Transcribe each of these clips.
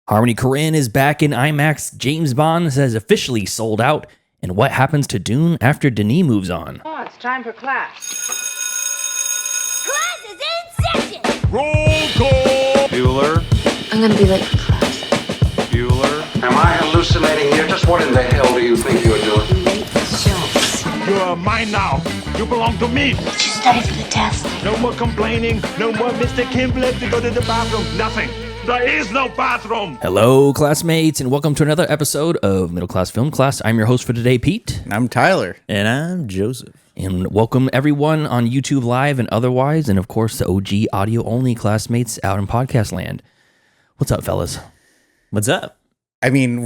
Harmony Korine is back in IMAX. James Bond has officially sold out. And what happens to Dune after Denis moves on? Oh, it's time for class. Class is in session! Roll call! Bueller? I'm gonna be late for class. Bueller? Am I hallucinating here? Just what in the hell do you think you're doing? Late for shows. You're mine now. You belong to me. Did you study for the test? No more complaining. No more Mr. Kimble to go to the bathroom. Nothing. There is no bathroom. Hello, classmates, and welcome to another episode of Middle Class Film Class. I'm your host for today, Pete. I'm Tyler. And I'm Joseph. And welcome everyone on YouTube Live and otherwise, and of course the OG audio-only classmates out in podcast land. What's up, fellas? What's up? I mean,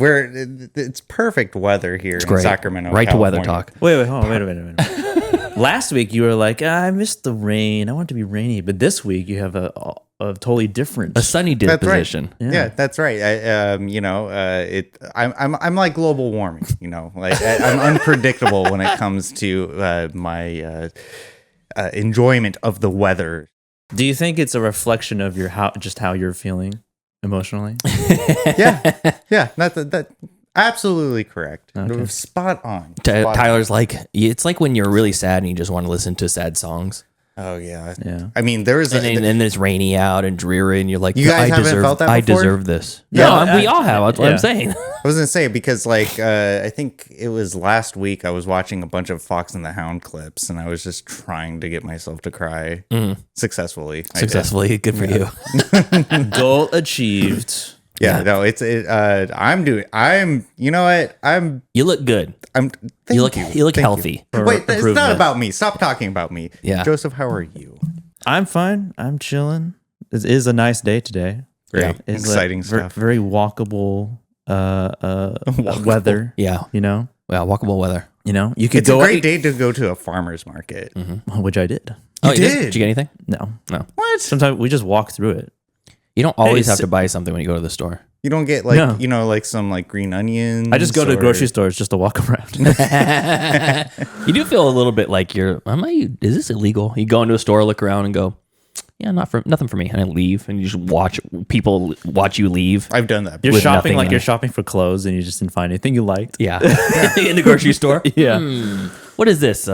it's perfect weather here in Sacramento, right California. to weather talk. Wait, hold on, wait a minute. Last week you were like, I missed the rain. I want it to be rainy. But this week you have a totally different, a sunny disposition. Right. Yeah, that's right. I'm like global warming. Like I'm unpredictable when it comes to my enjoyment of the weather. Do you think it's a reflection of how you're feeling emotionally? Yeah, that absolutely correct. Okay. Spot on. Tyler's like, it's like when you're really sad and you just want to listen to sad songs. Oh yeah. Yeah. I mean, there is, and it's rainy out and dreary, and you're like, you guys haven't felt that before? I deserve this. Yeah, No, we all have. That's what I'm saying. I was gonna say because I think it was last week I was watching a bunch of Fox and the Hound clips and I was just trying to get myself to cry successfully. Successfully, good for you. Goal achieved. Yeah, no, you know what? You look good. Thank You look Thank healthy. you. Wait, it's not about me. Stop talking about me. Yeah. Joseph, how are you? I'm fine. I'm chilling. It is a nice day today. Great. It's Exciting stuff. Very walkable weather. Yeah. Yeah, Walkable weather. You could It's a great day to go to a farmer's market. which I did. You did? Did you get anything? No. What? Sometimes we just walk through it. You don't always Hey, have to buy something when you go to the store. You don't get No. like some like green onions. I just go to or- grocery stores just to walk around. You do feel a little bit like is this illegal? You go into a store, look around, and go, yeah, nothing for me, and I leave, and you just watch people watch you leave. I've done that. You're With shopping nothing like in you're it. shopping for clothes and you just didn't find anything you liked. Yeah, in the grocery store. Yeah. What is this?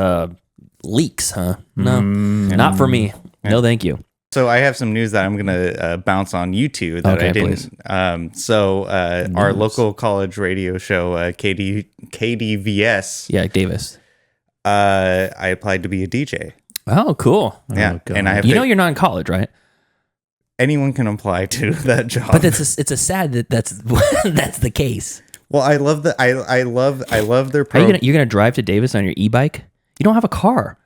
Leaks, huh? No, not for me. No, thank you. So I have some news that I'm going to bounce on you two that Okay, I didn't. Our local college radio show, KDVS. Yeah, Davis. I applied to be a DJ. Oh, cool. Yeah, God. and I have You're not in college, right? anyone can apply to that job. But it's a sad that's that's the case. Well, I love I love their Are program. you're gonna drive to Davis on your e-bike? You don't have a car.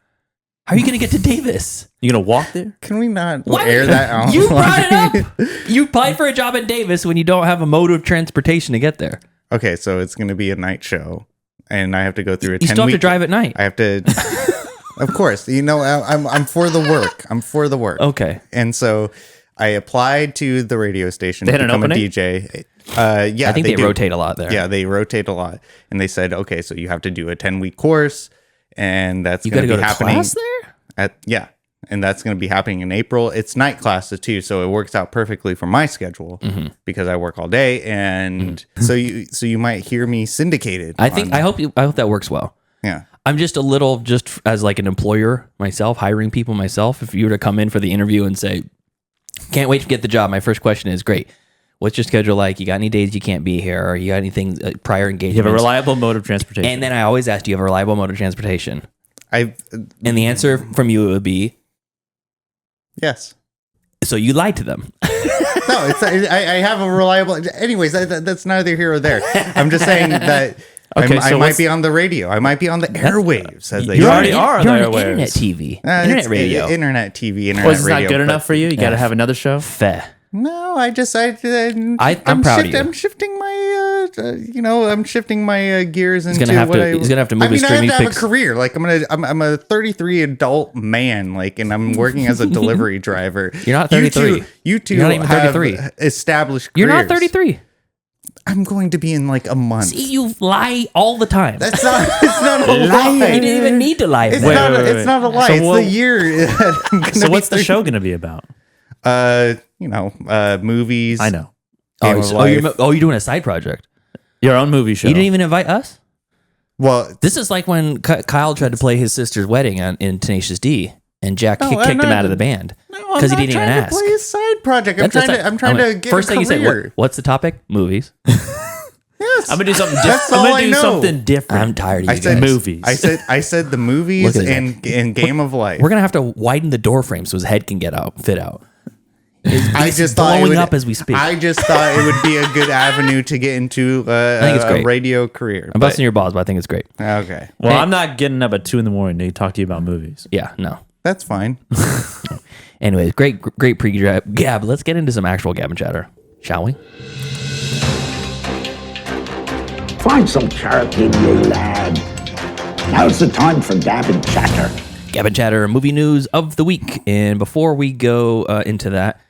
How are you gonna get to Davis? You gonna walk there? Can we not What? air that out? You brought it up. You applied for a job in Davis when you don't have a mode of transportation to get there. Okay, so it's going to be a night show, and I have to go through a 10 You still have to week. drive at night. I have to. Of course, I'm for the work. I'm for the work. Okay. And so I applied to the radio station They to had an become a opening? DJ. Yeah, I think they do. rotate a lot there. Yeah, they rotate a lot, and they said, okay, so you have to do a 10-week course, and that's You going got to to go be to happening class there. and that's going to be happening in April. It's night classes too, so it works out perfectly for my schedule because I work all day, and so you might hear me syndicated. I hope that works well. Yeah. I'm just a little, just as like an employer myself, hiring people myself. If you were to come in for the interview and say, can't wait to get the job, my first question is, great, what's your schedule like? You got any days you can't be here? Or you got anything, prior engagements? You have a reliable mode of transportation. And then I always ask, do you have a reliable mode of transportation? And answer from you would be, yes. so you lied to them. No, I have a reliable. Anyways, that's neither here or there. I'm just saying that Okay, I so might be on the radio. I might be on the airwaves, as they You say. already are on You're the on airwaves. internet TV, It's internet radio. internet TV, internet Was this radio. not good enough for you? You got to have another show? Feh. No, I'm proud of you. I'm shifting my, I'm shifting my gears into He's gonna have what to. He's gonna have to move his I streaming have to have picks. a career. Like I'm a 33 adult man. Like, and I'm working as a delivery driver. You're not 33. You two You're not even have 33. established You're careers. not 33. I'm going to be in like a month. See, you lie all the time. It's not a lie. You didn't even need to lie. It's Wait, not. wait, It's wait. not a lie. So It's what- the year. That I'm gonna So be what's the 30. show going to be about? Movies. I know. Game of Life. You're doing a side project. Your own movie show. You didn't even invite us? Well, This is like when Kyle tried to play his sister's wedding in Tenacious D, and Jack kicked him out of the band because he didn't even ask. To play a side project. I'm trying to get first a thing you said. career. What's the topic? Movies. Yes. I'm gonna do something That's different. I'm all gonna I do know. something different. I'm tired of I you said guys. movies. I said the movies Look at and Game of Life. We're gonna have to widen the door frame so his head can fit out. I just thought blowing up as we speak. I just thought it would be a good avenue to get into think it's a great. radio career. I'm busting your balls, but I think it's great. Okay, Well, Hey. I'm not getting up at 2 a.m. to talk to you about movies. Yeah, no. that's fine. Anyways, great pre-gab. Let's get into some actual gab and chatter, shall we? Find some charity, you lad. Now's the time for gab and chatter. Gab and chatter, movie news of the week. And before we go into that,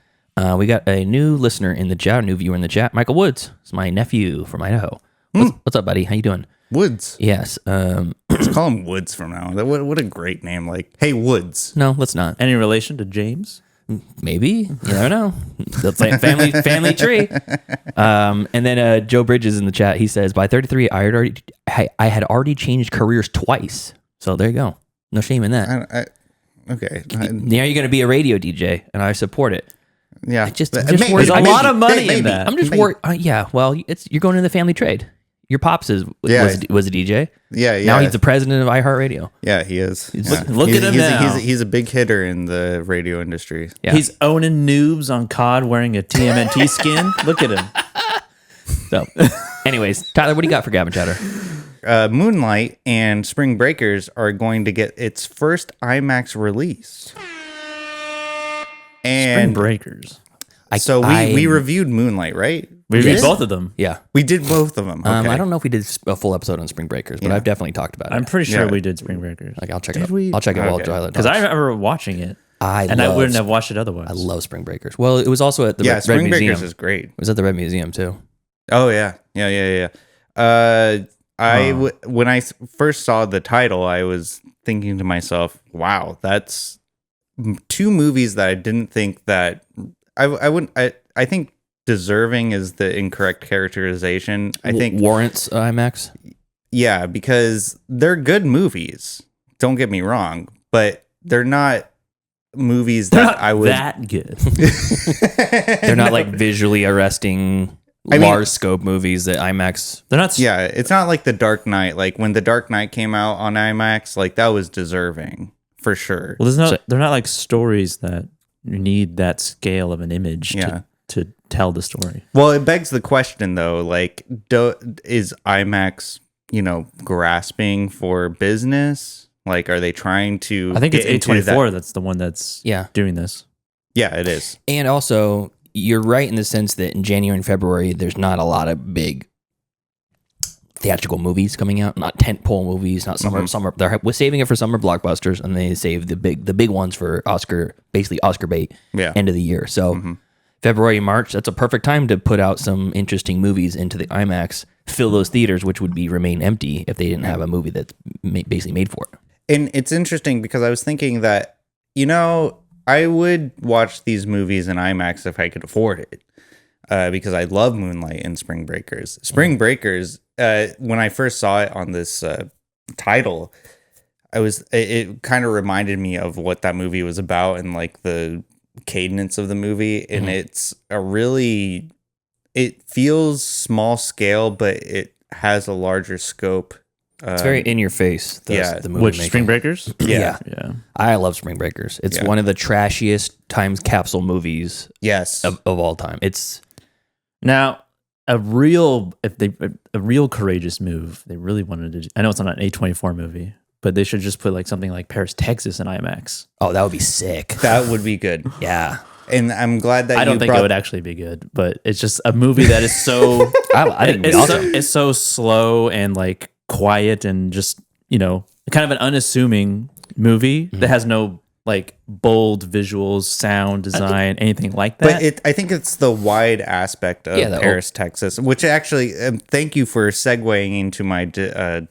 we got a new listener in the chat, a new viewer in the chat, Michael Woods. It's my nephew from Idaho. What's up, buddy? How you doing? Woods. Yes. Let's call him Woods from now on. What a great name. Like, hey, Woods. No, let's not. Any relation to James? Maybe. You never know. That's like family tree. And then Joe Bridges in the chat, he says, by 33, I had already changed careers twice. So there you go. No shame in that. Okay. Now you're going to be a radio DJ, and I support it. Yeah. I'm just Maybe. worried. There's a lot of money in that. I'm just worried. Yeah, well, you're going in the family trade. Your pops was a DJ. Yeah. Now he's the president of iHeartRadio. Yeah, he is. Yeah. Look at him now. He's a big hitter in the radio industry. Yeah. He's owning noobs on COD wearing a TMNT skin. Look at him. So, anyways, Tyler, what do you got for Gab and Chatter? Moonlight and Spring Breakers are going to get its first IMAX release. And Spring Breakers. we reviewed Moonlight, right? We reviewed Yes. both of them. Yeah. We did both of them. Okay. I don't know if we did a full episode on Spring Breakers, but I've definitely talked about it. I'm pretty sure Yeah. we did Spring Breakers. I'll check it out. we? I'll check it while Okay. Tyler Because talks. I remember watching it. I wouldn't have watched it otherwise. I love Spring Breakers. Well, it was also at the Red Spring Museum. Breakers is great. It was at the Red Museum too. Oh yeah. When I first saw the title, I was thinking to myself, "Wow, that's two movies that I didn't think that I wouldn't. I think deserving is the incorrect characterization. I think warrants IMAX. yeah, because they're good movies. Don't get me wrong, but they're not movies that Not I would. that good. They're not like visually arresting, large scope movies that IMAX. They're not. Yeah, it's not like The Dark Knight. Like when The Dark Knight came out on IMAX, like that was deserving for sure. Well, they're not like stories that you need that scale of an image to tell the story. Well, it begs the question though, like, is IMAX, grasping for business? Like, are they trying to? I think it's get into A24 that's the one that's Yeah. doing this. Yeah, it is. And also, you're right in the sense that in January and February, there's not a lot of big theatrical movies coming out. Not tentpole movies. Not summer. They're saving it for summer blockbusters, and they save the big ones for Oscar bait. Yeah. End of the year. So February, March. That's a perfect time to put out some interesting movies into the IMAX. Fill those theaters, which would remain empty if they didn't have a movie that's basically made for it. And it's interesting because I was thinking that, I would watch these movies in IMAX if I could afford it, because I love Moonlight and Spring Breakers. Spring Breakers, when I first saw it on this title, it kind of reminded me of what that movie was about and like the cadence of the movie. And it feels small scale, but it has a larger scope. It's very in your face. The movie Which making. Spring Breakers? Yeah. Yeah. I love Spring Breakers. It's one of the trashiest time capsule movies Yes. of all time. It's Now, a real courageous move they really wanted to do. I know it's not an A24 movie, but they should just put like something like Paris, Texas in IMAX. that would be sick. That would be good. Yeah. And I'm glad that I don't think it would actually be good, but it's just a movie that is so I think it'd be awesome. it's so slow and like quiet and just, kind of an unassuming movie that has no like bold visuals, sound design, anything like that. But I think it's the wide aspect of Paris, Texas, which actually, thank you for segueing into my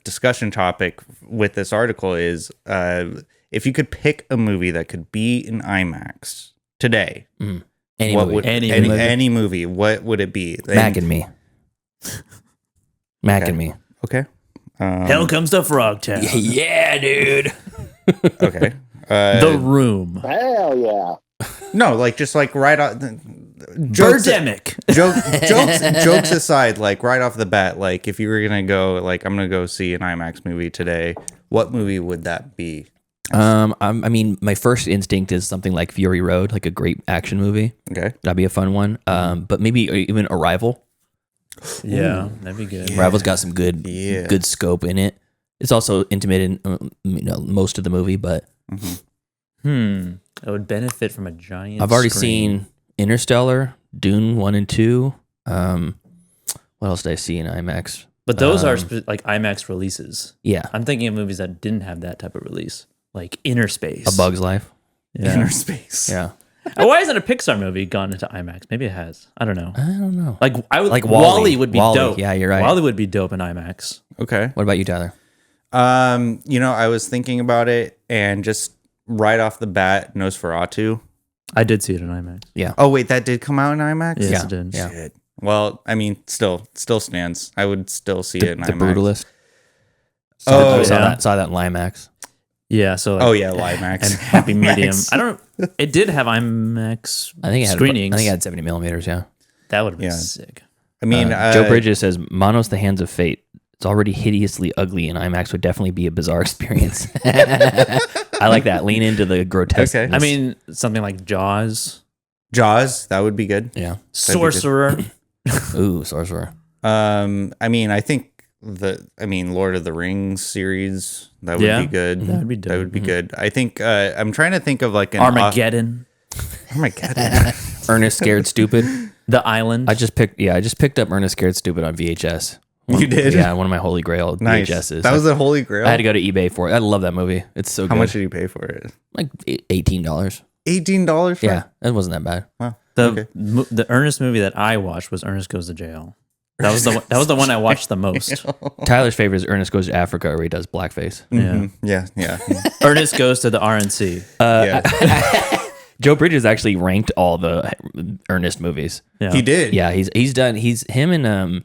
discussion topic with this article is if you could pick a movie that could be in IMAX today Any what movie. would any movie? What would it be? Mac and Me. Mac and Me. Okay. Hell comes to Frogtown. Yeah, dude. Okay. The Room. Hell yeah. No, like just like right off. Birdemic. Jokes aside, like right off the bat, like if you were gonna go, like I'm gonna go see an IMAX movie today, what movie would that be? I mean, my first instinct is something like Fury Road, like a great action movie. Okay. That'd be a fun one. But maybe even Arrival. Yeah, that'd be good. Arrival's got some good scope in it. It's also intimate in most of the movie, but It would benefit from a giant. I've already screen. seen Interstellar, Dune 1 and 2. What else did I see in IMAX? But those are like IMAX releases. Yeah, I'm thinking of movies that didn't have that type of release, like Inner Space. A Bug's Life. Yeah. Inner Space. Yeah, Why hasn't a Pixar movie gone into IMAX? Maybe it has. I don't know. I don't know. Like I would Like Wall-E Wall-E. would be Wall-E. dope. Yeah, you're right. Wall-E would be dope in IMAX. Okay. What about you, Tyler? I was thinking about it, and just right off the bat, Nosferatu. I did see it in IMAX. Yeah. Oh wait, that did come out in IMAX. Yes, Yeah. it did. Yeah. Shit. Well, I mean, still stands. I would still see it in The IMAX. Brutalist. Oh, Saw that in IMAX. Yeah. So. Like, Oh yeah, IMAX. And Happy Medium. IMAX. I don't. It did have IMAX. I think it had screenings. I think it had 70 millimeters. Yeah. That would have been Yeah. sick. I mean, Joe Bridges says Manos: The Hands of Fate. It's already hideously ugly, and IMAX would definitely be a bizarre experience. I like that. Lean into the grotesque. Okay. I mean, something like Jaws, Jaws. That would be good. Yeah. Sorcerer. Ooh, Sorcerer. I mean, I think Lord of the Rings series, that would Yeah, be good. that'd be dope. That would be good. I think I'm trying to think of like an Armageddon, Armageddon. Ernest Scared Stupid. The Island. I just picked up Ernest Scared Stupid on VHS. You did? Yeah, one of my holy grail Nice. VHSs. That was a holy grail. I had to go to eBay for it. I love that movie. It's so good. How much did you pay for it? Like $18. $18 for Yeah, it wasn't that bad. Wow. the Okay. the Ernest movie that I watched was Ernest Goes to Jail. That was the one I watched the most. Tyler's favorite is Ernest Goes to Africa, where he does blackface. Yeah. Yeah. Ernest Goes to the RNC. Yeah. Joe Bridges actually ranked all the Ernest movies. Yeah. He did. Yeah, him and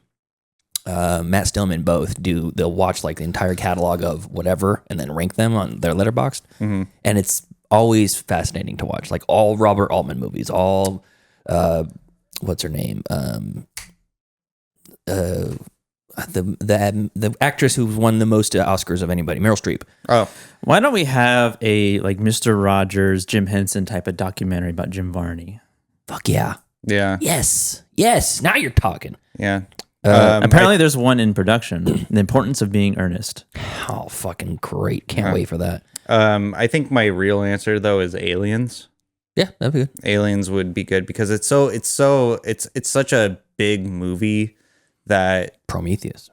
Matt Stillman both do. They'll watch like the entire catalog of whatever and then rank them on their Letterboxd, and it's always fascinating to watch. Like all Robert Altman movies, all what's her name, the actress who won the most Oscars of anybody, Meryl Streep. Oh, Why don't we have a like Mr. Rogers, Jim Henson type of documentary about Jim Varney? Fuck yeah, yeah. yes. Now you're talking. Yeah. Apparently, there's one in production. The importance of being earnest. Oh, fucking great! Can't wait for that. I think my real answer though is Aliens. Yeah, that'd be good. Aliens would be good because it's such a big movie that Prometheus.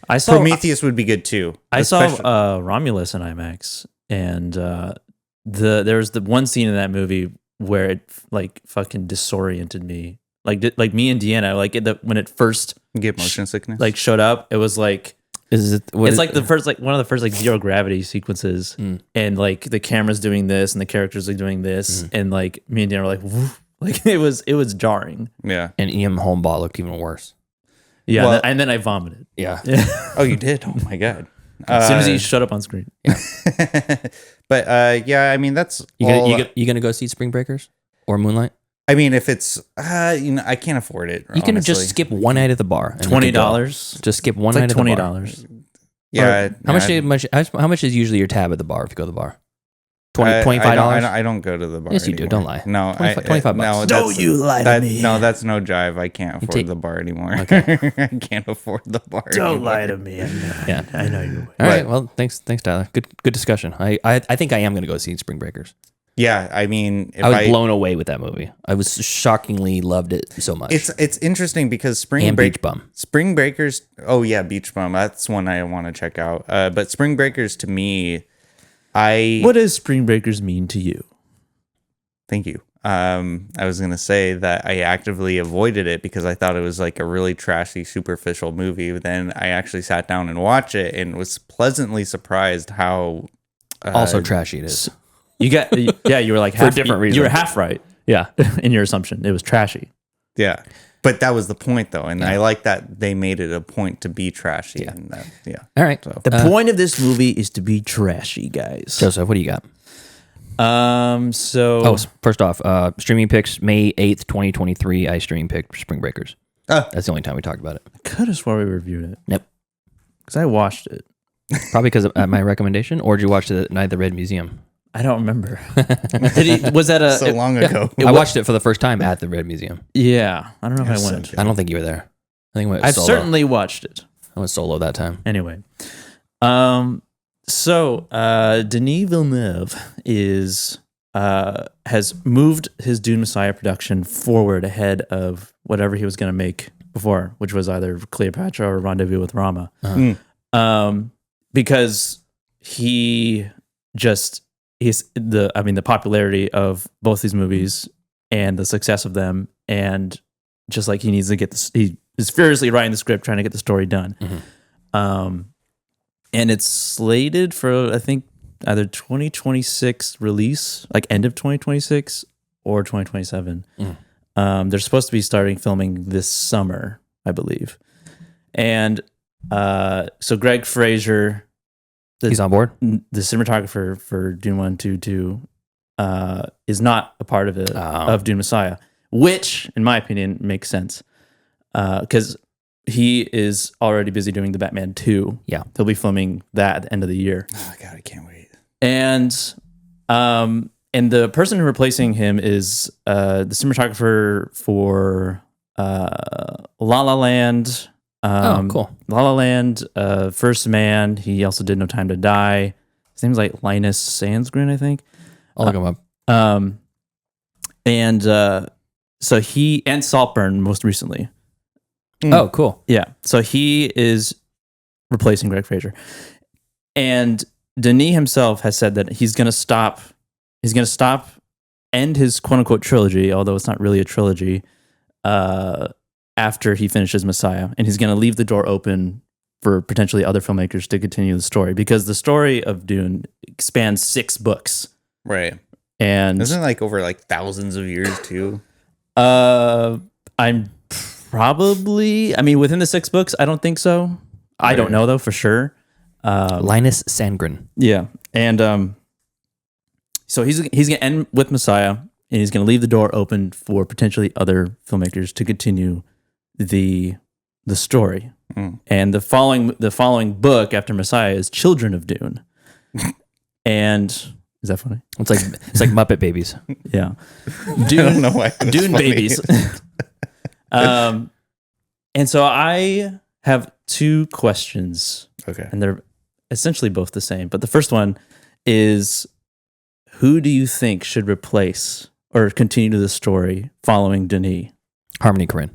I saw Prometheus would be good too. I saw Especially- Romulus in IMAX, and there's the one scene in that movie where it like fucking disoriented me. Like me and Deanna, like when it first get motion sickness. like showed up, it was like it's like the first one of the first like zero gravity sequences, and like the camera's doing this and the characters are doing this, and like me and Deanna were like, woof. Like it was jarring. yeah. And Ian Holmbaugh looked even worse. Yeah, Well- and then I vomited. Yeah. Oh, you did. Oh my god. As soon as he showed up on screen. But yeah, I mean that's You all. gonna go see Spring Breakers or Moonlight? I mean, if it's I can't afford it. You can honestly. just skip one night at the bar. and you $20. can go. Just skip one It's night like at the bar. $20. Yeah. How much is usually your tab at the bar if you go to the bar? I $25? I don't go to the bar. Yes, you do. anymore. Don't lie. No, 25 bucks. No, Don't you lie to me. No, that's no jive. I can't afford take- the bar anymore. Okay. I can't afford the bar. Don't anymore. lie to me. Yeah. I know you. All right. Well, thanks, Tyler. Good discussion. I think I am gonna go see Spring Breakers. Yeah, I mean, if I was blown away with that movie. I was shockingly loved it so much. it's interesting because and Beach Bum. Spring Breakers. Oh yeah, Beach Bum. That's one I want to check out. But Spring Breakers to me, What does Spring Breakers mean to you? Thank you. I was gonna say that I actively avoided it because I thought it was like a really trashy, superficial movie. But then I actually sat down and watched it and was pleasantly surprised how Also trashy it is. You got you were like For a half, different reason. You were half right. Yeah. in your assumption. It was trashy. Yeah. But that was the point, though. And I like that they made it a point to be trashy. Yeah. And that, yeah. All right. The point of this movie is to be trashy, guys. Joseph, what do you got? So First off, streaming picks May 8th, 2023. I stream picked Spring Breakers. That's the only time we talked about it. I could have swore we reviewed it. Nope. Because I watched it. Probably because of my recommendation, or did you watch it at Night at the Red Museum? I don't remember. Was that a So long ago. I watched it for the first time at the Red Museum. Yeah, I don't know if I went. I don't think you were there. I think I went I've solo. certainly watched it. I went solo that time. Anyway, so Denis Villeneuve has moved his Dune Messiah production forward ahead of whatever he was going to make before, which was either Cleopatra or Rendezvous with Rama, because the popularity of both these movies and the success of them, and just like he needs to get this, he is furiously writing the script, trying to get the story done. And it's slated for, I think, either 2026 release, like end of 2026 or 2027. They're supposed to be starting filming this summer, I believe. And so Greg Fraser, He's on board. the cinematographer for Dune 1, 2, 2, is not a part of it, of Dune Messiah, which, in my opinion, makes sense. Because he is already busy doing the Batman 2. Yeah. He'll be filming that at the end of the year. Oh, God, I can't wait. And the person replacing him is the cinematographer for La La Land. Cool. La La Land, First Man. He also did No Time to Die. His name's like Linus Sandgren, I think. I'll look him up. So he and Saltburn most recently. Oh, cool. Yeah. So he is replacing Greg Fraser. And Denis himself has said that he's going to stop, end his quote unquote trilogy, although it's not really a trilogy, after he finishes Messiah. And he's going to leave the door open for potentially other filmmakers to continue the story, because the story of Dune spans 6 books. Right. And isn't it like over like thousands of years too? I'm probably, within the 6 books, I don't think so. I don't know though for sure. Linus Sandgren. Yeah. And so he's going to end with Messiah, and he's going to leave the door open for potentially other filmmakers to continue the story. And the following book after Messiah is Children of Dune. And is that funny? It's like Muppet Babies. Yeah. Dune, I don't know why. Dune babies. And so I have 2 questions. Okay. And they're essentially both the same. But the first one is, who do you think should replace or continue the story following Denis? Harmony Korine.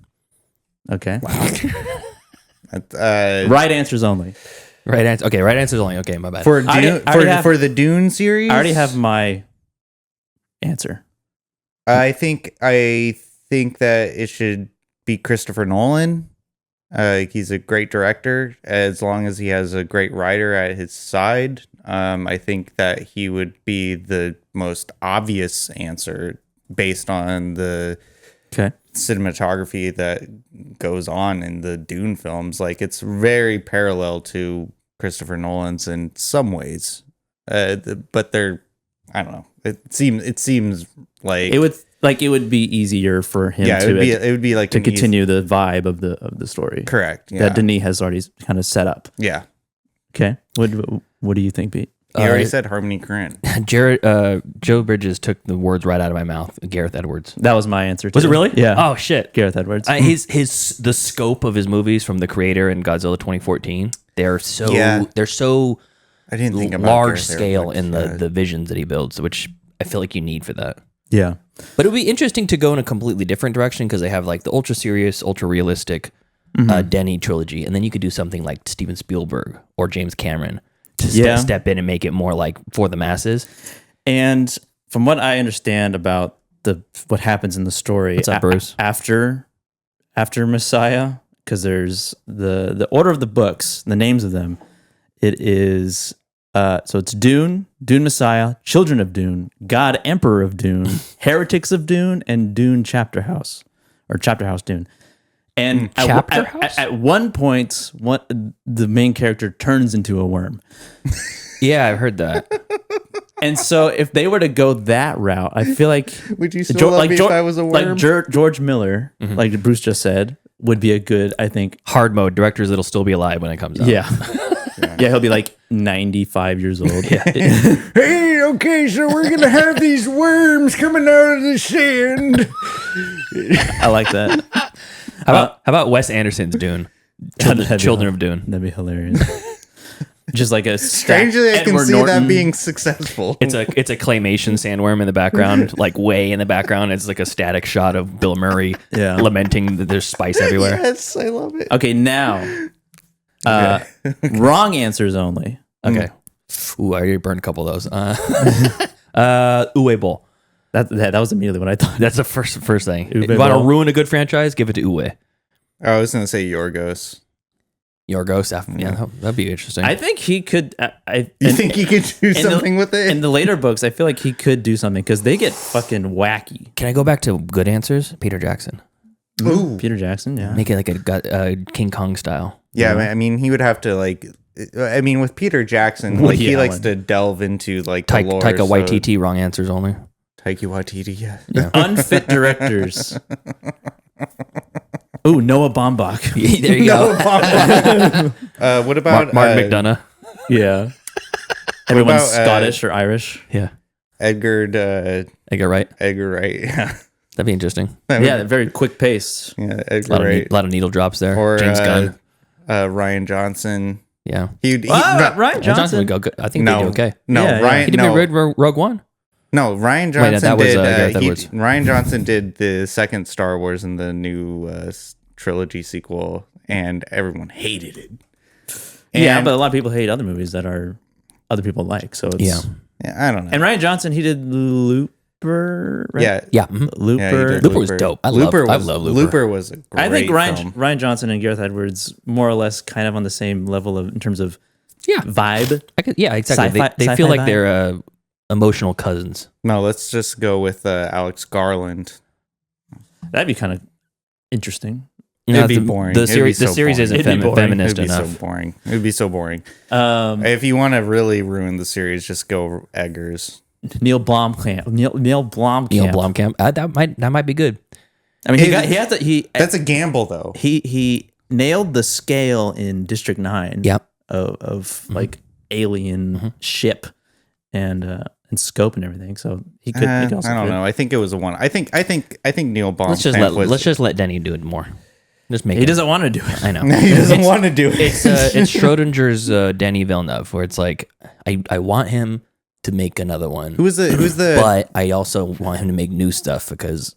Okay. Wow. Right answers only. Right answer. Okay, right answers only. Okay, my bad. For Dune, for the Dune series, I already have my answer. I think that it should be Christopher Nolan. He's a great director, as long as he has a great writer at his side. I think that he would be the most obvious answer based on the cinematography that goes on in the Dune films. Like, it's very parallel to Christopher Nolan's in some ways, but they're, I don't know. It seems like it would be easier for him. Yeah, it would be like to continue the vibe of the story. Correct. Yeah. That Denis has already kind of set up. Yeah. Okay. What do you think, Pete? He already said Harmony Korine. Joe Bridges took the words right out of my mouth. Gareth Edwards. That was my answer too. Was it really? Yeah. Oh shit. Gareth Edwards. The scope of his movies, from The Creator and Godzilla 2014, they're so I didn't think about large Gareth scale Edwards. in the visions that he builds, which I feel like you need for that. Yeah. But it would be interesting to go in a completely different direction, because they have like the ultra serious, ultra realistic Denis trilogy, and then you could do something like Steven Spielberg or James Cameron to step in and make it more like for the masses. And from what I understand about what happens in the story, what's up, Bruce? After Messiah, because there's the order of the books, the names of them. It is So it's Dune, Dune Messiah, Children of Dune, God Emperor of Dune, Heretics of Dune, and Dune Chapter House Dune. And at one point, the main character turns into a worm. Yeah, I've heard that. And so if they were to go that route, I feel like Would you still love me if I was a worm? Like George Miller, like Bruce just said, would be a good, I think. Hard mode directors that'll still be alive when it comes out. Yeah. Yeah, he'll be like 95 years old. Hey, okay, so we're going to have these worms coming out of the sand. I like that. How about Wes Anderson's Dune? Children of Dune. That'd be hilarious. Just like a Strangely, I can see that being successful. It's a claymation sandworm in the background, like way in the background. It's like a static shot of Bill Murray lamenting that there's spice everywhere. Yes, I love it. Okay, now wrong answers only. Okay. Ooh, I already burned a couple of those. Uwe Boll. That was immediately what I thought. That's the first thing. Uwe If you want to Boll. ruin a good franchise, give it to Uwe. I was going to say Yorgos. Yorgos. Yeah, that'd be interesting. I think he could. You think he could do something with it? In the later books, I feel like he could do something because they get fucking wacky. Can I go back to good answers? Peter Jackson. Ooh. Peter Jackson, yeah. Make it like a King Kong style. Yeah, I mean, he would have to with Peter Jackson, he likes to delve into the lore. Taika Waititi, wrong answers only. Taika Waititi, yeah. Unfit directors. Ooh, Noah Baumbach. There you go. What about Martin McDonough? Yeah. Everyone's about, Scottish or Irish. Yeah. Edgar Wright? Edgar Wright. Yeah. That'd be interesting. Yeah, very quick pace. Yeah, A Edgar Wright. lot of needle drops there. Or James Gunn. Ryan Johnson. Yeah. Ryan Johnson would go good. I think they'd do okay. No, Yeah, Ryan. He did Rogue One. No, Ryan Johnson that was, did. Gareth Edwards. Ryan Johnson did the second Star Wars and the new trilogy sequel, and everyone hated it. Yeah, but a lot of people hate other movies that other people like. So it's Yeah. I don't know. And Ryan Johnson, he did Looper, right? Yeah, Yeah. mhm. Looper. Yeah, he did Looper was dope. I love Looper. Looper was a great I think film. Ryan Johnson and Gareth Edwards more or less kind of on the same level in terms of Yeah. vibe. Yeah, exactly. Sci-fi- They feel sci-fi like vibe. they're emotional cousins. No, let's just go with Alex Garland. That'd be kind of interesting. It'd be boring. The It'd series, be the so series boring. isn't It'd be boring. feminist It'd be enough. so boring. It'd be so boring. Um, If you want to really ruin the series, just go Eggers. Neil Blomkamp. Neil Blomkamp. Neil Blomkamp. That might be good. I mean, That's a gamble, though. he nailed the scale in District 9. Yep. Of like alien ship and scope and everything. So he could. I he could also don't do it. know. I think it was a one. I think Neil Let's Blomkamp just let Denny do it more. Just make He it. doesn't want to do it. I know. He doesn't want to do it. It's Schrodinger's Denny Villeneuve, where it's like I want him to make another one. Who's the? But I also want him to make new stuff because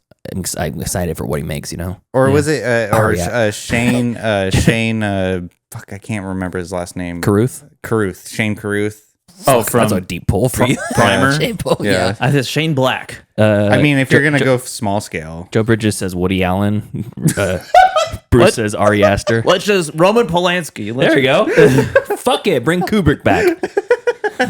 I'm excited for what he makes. Or was it? yeah. Shane? Fuck, I can't remember his last name. Carruth. Shane Carruth. Oh, That's a deep pull for you. Primer? Shane pull, Yeah. I said Shane Black. I mean, if you're gonna go small scale, Joe Bridges says Woody Allen. Bruce says Ari Aster. Let's just Roman Polanski. There you go. Fuck it. Bring Kubrick back.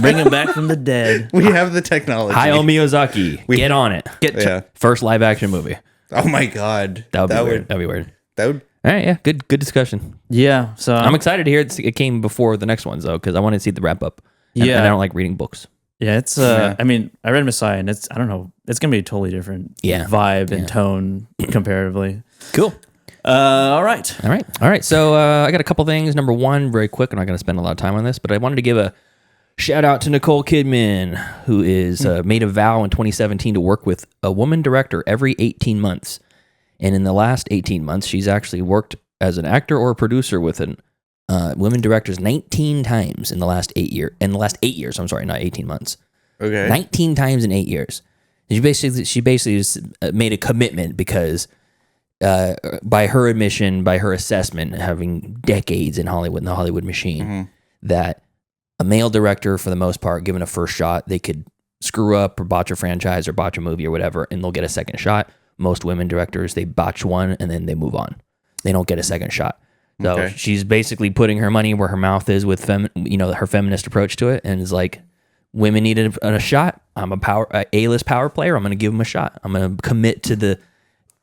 Bring him back from the dead. we have the technology. Hayao Miyazaki. Get on it. Yeah. First live action movie. Oh my god. That would be weird. That'd be weird. That would. All right. Yeah. Good discussion. Yeah. So I'm excited to hear it came before the next ones, though, because I want to see the wrap up. And Yeah. I don't like reading books. Yeah, it's I mean, I read Messiah and I don't know, it's gonna be a totally different vibe and tone comparatively. Cool. All right. All right. So I got a couple things. Number one, very quick. I'm not going to spend a lot of time on this, but I wanted to give a shout out to Nicole Kidman, who is made a vow in 2017 to work with a woman director every 18 months. And in the last 18 months, she's actually worked as an actor or a producer with women directors 19 times in the last 8 years. In the last 8 years, I'm sorry, not 18 months. Okay. 19 times in 8 years. She basically made a commitment because by her admission, by her assessment, having decades in Hollywood, in the Hollywood machine, that a male director, for the most part, given a first shot, they could screw up or botch a franchise or botch a movie or whatever, and they'll get a second shot. Most women directors, they botch one and then they move on. They don't get a second shot. So Okay. she's basically putting her money where her mouth is with her feminist approach to it, and is like, women need a shot. I'm a A-list power player. I'm going to give them a shot. I'm going to commit to the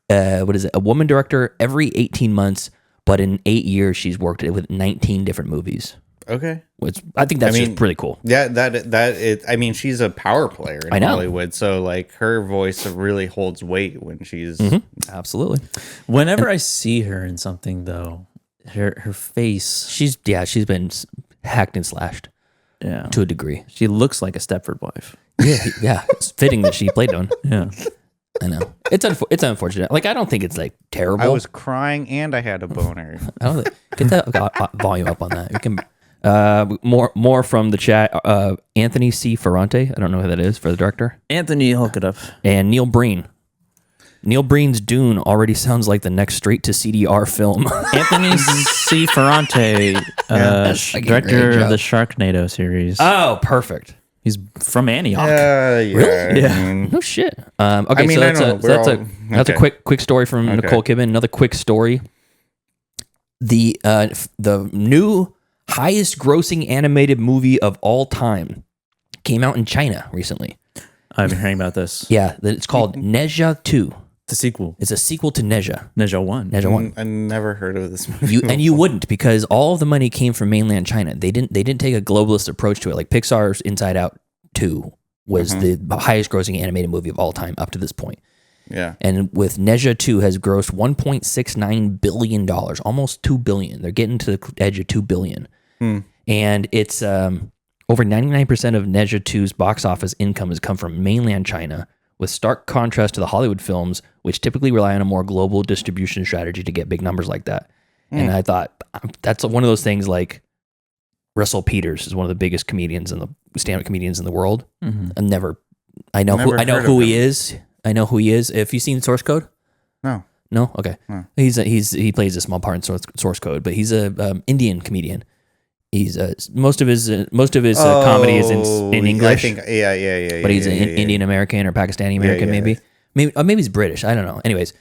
a woman director every 18 months, but in 8 years she's worked with 19 different movies. Okay. Which I think that's just pretty cool. Yeah, I mean, she's a power player in I know. Hollywood, so like her voice really holds weight when she's Absolutely. Whenever I see her in something, though, her face, She's been hacked and slashed to a degree. she looks like a Stepford wife. Yeah, it's fitting that she played one. Yeah. I know. It's unfortunate. Like, I don't think it's like terrible. I was crying and I had a boner. I don't think, get that volume up on that. We can more from the chat. Anthony C. Ferrante. I don't know who that is for the director. Anthony, hook it up. And Neil Breen. Neil Breen's Dune already sounds like the next straight to CDR film. Anthony C. Ferrante, director of the Sharknado series. Oh, perfect. He's from Antioch. Really? Yeah. I mean, No shit. Okay, I mean, so I know, that's a okay. quick story from Nicole Kidman. Another quick story. The new highest grossing animated movie of all time came out in China recently. I've been hearing about this. Yeah, it's called Nezha 2. The sequel. It's a sequel to Nezha. Nezha 1. Nezha 1. I never heard of this movie. You wouldn't, because all of the money came from mainland China. They didn't take a globalist approach to it. Like Pixar's Inside Out 2 was the highest grossing animated movie of all time up to this point. Yeah. And with Nezha 2 has grossed $1.69 billion, almost $2 billion. They're getting to the edge of $2 billion. And it's over 99% of Nezha 2's box office income has come from mainland China, with stark contrast to the Hollywood films, which typically rely on a more global distribution strategy to get big numbers like that. And I thought that's one of those things. Like Russell Peters is one of the biggest comedians in the stand-up comedians in the world. I know who he is. I know who he is. Have you seen Source Code? No. Okay. No. He plays a small part in Source Code, but he's a Indian comedian. He's most of his comedy is in English. I think, yeah. But he's an Indian American or Pakistani American, maybe he's British. I don't know. Anyways,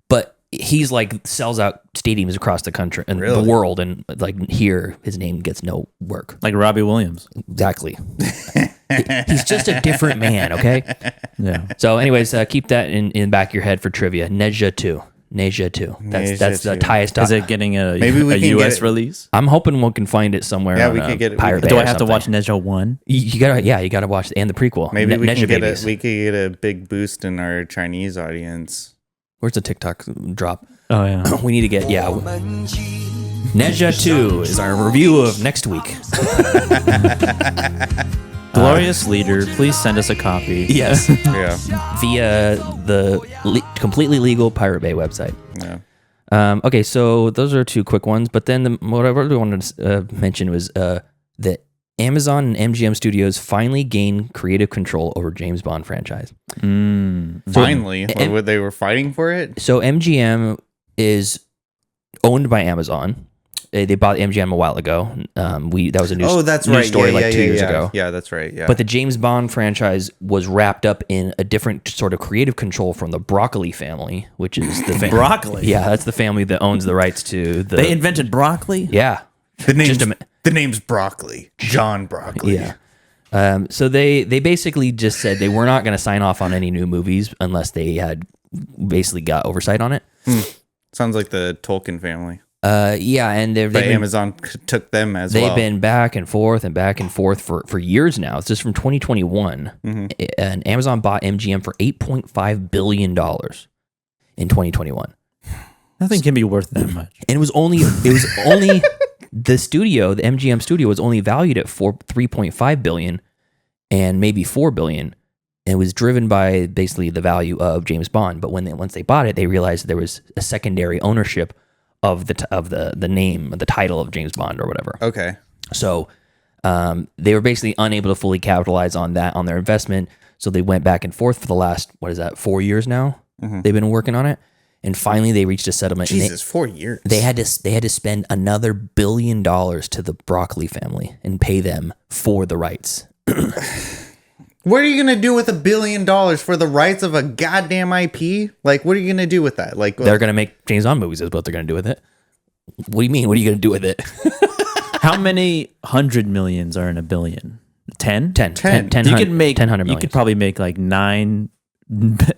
but he's like sells out stadiums across the country and the world, and like here his name gets no work. Like Robbie Williams. Exactly. He's just a different man. Okay. Yeah. So, anyways, keep that in the back of your head for trivia. Nezha 2. Nezha 2. That's the highest. Is it getting a US release? I'm hoping we can find it somewhere. Yeah, on we could get it. Pirate Bay Do I or have to something. watch Nezha 1? You gotta watch and the prequel. Maybe we Nezha could Babies. get a big boost in our Chinese audience. Where's the TikTok drop? Oh, yeah. We need to get Nezha 2 is our review of next week. Glorious Leader, please send us a copy. Yes, Yeah. via the completely legal Pirate Bay website. Yeah. Okay, so those are two quick ones. But then what I really wanted to mention was that Amazon and MGM Studios finally gained creative control over James Bond franchise. Finally, they were fighting for it. So MGM is owned by Amazon. They bought MGM a while ago. That was a news story 2 years ago. Yeah, that's right. Yeah. But the James Bond franchise was wrapped up in a different sort of creative control from the Broccoli family, which is the family. Broccoli? Yeah, that's the family that owns the rights to the. They invented broccoli? Yeah. the name's Broccoli. John Broccoli. Yeah. So they basically just said they were not going to sign off on any new movies unless they had basically got oversight on it. Sounds like the Tolkien family. Yeah, and But Amazon took them as well. They've been back and forth for years now. It's just from 2021. And Amazon bought MGM for $8.5 billion in 2021. Nothing can be worth that much. And it was only the studio, the MGM studio was only valued at $3.5 billion and maybe $4 billion. And it was driven by basically the value of James Bond. But once they bought it, they realized there was a secondary ownership of the name, the title of James Bond or whatever. Okay. So they were basically unable to fully capitalize on their investment. So they went back and forth for the last 4 years now. They've been working on it, and finally they reached a settlement. Jesus, 4 years. They had to spend another $1 billion to the Broccoli family and pay them for the rights. What are you gonna do with $1 billion for the rights of a goddamn IP? Like, what are you gonna do with that? Like, They're gonna make James Bond movies. Is what they're gonna do with it. What do you mean? What are you going to do with it? How many 100 millions are in a billion? 10? 10. You could make 10, 100 You millions. could probably make like 9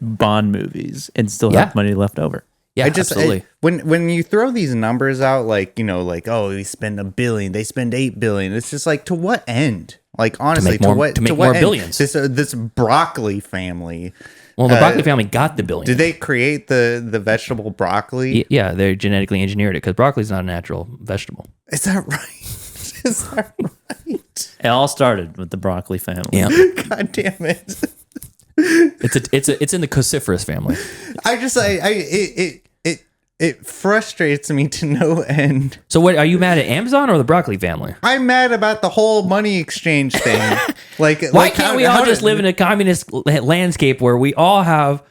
Bond movies and still have money left over. Yeah, absolutely. When you throw these numbers out, like, you know, like, oh, we spend $1 billion, they spend $8 billion. It's just like, to what end? Like, honestly, to make more end? billions. This broccoli family. Well, the broccoli family got the billion. Did they create the vegetable broccoli? Yeah, they genetically engineered it because broccoli is not a natural vegetable. Is that right? Is that right? It all started with the broccoli family. Yeah, God damn it. it's in the cruciferous family. It frustrates me to no end. So what are you mad at Amazon or the broccoli family? I'm mad about the whole money exchange thing. Why can't we all just live in a communist landscape where we have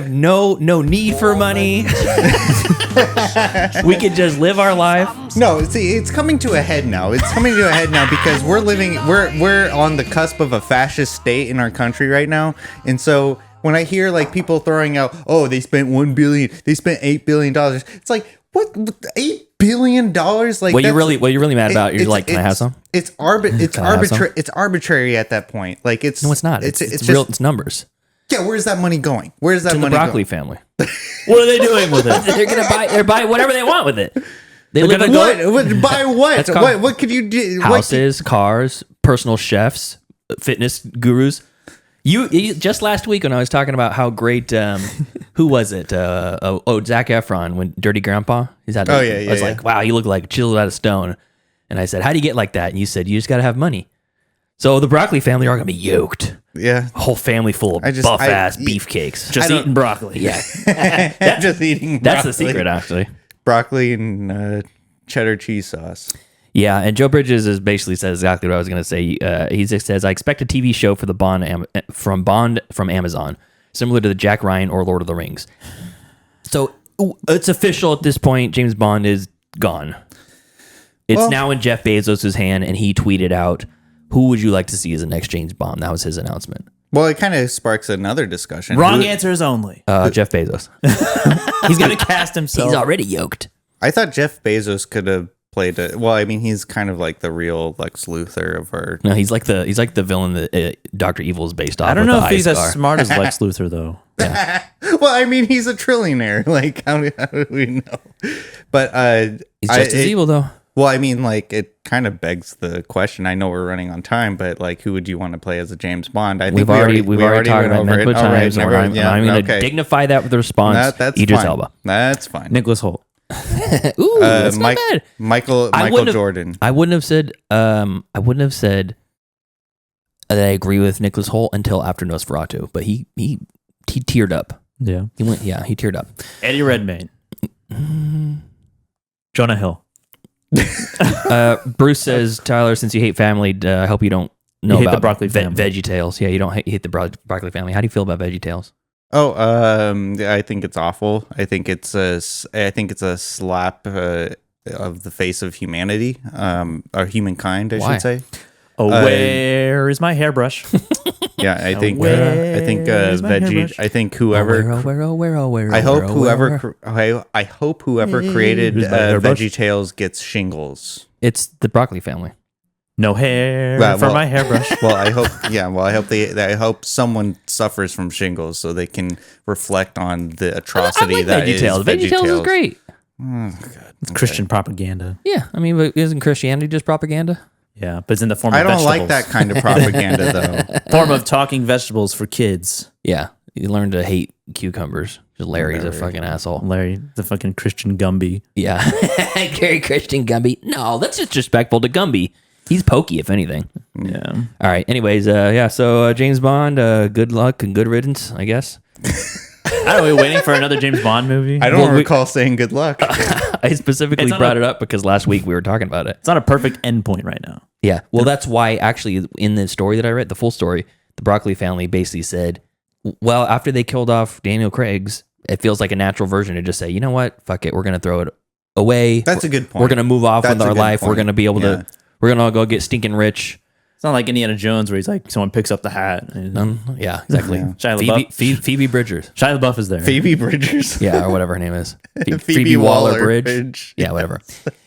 no need for money? We could just live our life. No, see, it's coming to a head now. It's coming to a head now because we're on the cusp of a fascist state in our country right now, and so when I hear like people throwing out, oh, they spent $1 billion, they spent $8 billion, it's like, what, $8 billion? Like, what you're really mad about? You're like, can I have some? It's arbitrary. It's arbitrary at that point. Like, it's no, it's not. It's real. It's numbers. Yeah, where's that money going? Where's that money the broccoli going? family. What are they doing with it? They're buying whatever they want with it. Buy what? What could you do? Houses, cars, personal chefs, fitness gurus. You just last week when I was talking about how great, who was it? Zac Efron when Dirty Grandpa. I was like, wow, you look like chiseled out of stone. And I said, how do you get like that? And you said, you just got to have money. So the broccoli family are going to be yoked. Yeah, a whole family full of buff ass beefcakes. Just eating broccoli. Yeah, just eating. That's the secret, actually. Broccoli and cheddar cheese sauce. Yeah, and Joe Bridges basically says exactly what I was going to say. He just says, I expect a TV show for the Bond from Amazon, similar to the Jack Ryan or Lord of the Rings. So it's official at this point. James Bond is gone. It's now in Jeff Bezos' hand, and he tweeted out, who would you like to see as the next James Bond? That was his announcement. Well, it kind of sparks another discussion. Wrong answers only. Jeff Bezos. He's going to cast himself. He's already yoked. I thought Jeff Bezos could have played it. Well, I mean, he's kind of like the real Lex Luthor of our. No, he's like the villain that Dr. Evil is based off. I don't know if he's as smart as Lex Luthor though. Yeah. Well, I mean, he's a trillionaire. Like, how do we know? But he's just as evil though. Well, I mean, like, it kind of begs the question. I know we're running on time, but like, who would you want to play as a James Bond? I think we've already talked about it multiple times. Right, I'm going to dignify that with a response. That's Idris fine. Elba. That's fine. Nicholas Hoult. Ooh, that's not bad. Michael Jordan. I wouldn't have said that I agree with Nicholas Hoult until after Nosferatu, but he teared up. Yeah, he teared up. Eddie Redmayne. Jonah Hill. Bruce says, Tyler, since you hate family, I hope you don't know about the broccoli family. Veggie Tales. Yeah, you don't hate the broccoli family. How do you feel about Veggie Tales? Oh, I think it's awful. I think it's a slap of the face of humanity, or humankind, I should say. Oh, where is my hairbrush? Yeah, I think veggie. I think whoever. I hope whoever created Veggie Tales gets shingles. It's the broccoli family. No hair for my hairbrush. Well, I hope. Yeah. Well, I hope someone suffers from shingles so they can reflect on the atrocity like that is Tales. Veggie Tales is great. Oh, God. It's Christian propaganda. Yeah, I mean, but isn't Christianity just propaganda? Yeah, but it's in the form of I don't vegetables. like that kind of propaganda, though. Form of talking vegetables for kids. Yeah, you learn to hate cucumbers. Because Larry's a fucking asshole. Larry, the fucking Christian Gumby. Yeah, Gary Christian Gumby. No, that's disrespectful to Gumby. He's pokey, if anything. Yeah. All right. Anyways, so James Bond, good luck and good riddance, I guess. Are we waiting for another James Bond movie? I don't recall saying good luck. I specifically brought it up because last week we were talking about it. It's not a perfect endpoint right now. Yeah. Well, that's why actually in the story that I read, the full story, the Broccoli family basically said, well, after they killed off Daniel Craig's, it feels like a natural version to just say, you know what? Fuck it. We're going to throw it away. That's a good point. We're going to move off with our life. Point. We're going to be able to, we're going to all go get stinking rich. It's not like Indiana Jones where he's like someone picks up the hat. Yeah, exactly. Shia LaBeouf. Phoebe Bridgers. Shia LaBeouf is there. Phoebe Bridgers. Yeah, or whatever her name is. Phoebe Waller-Bridge. Yeah, whatever.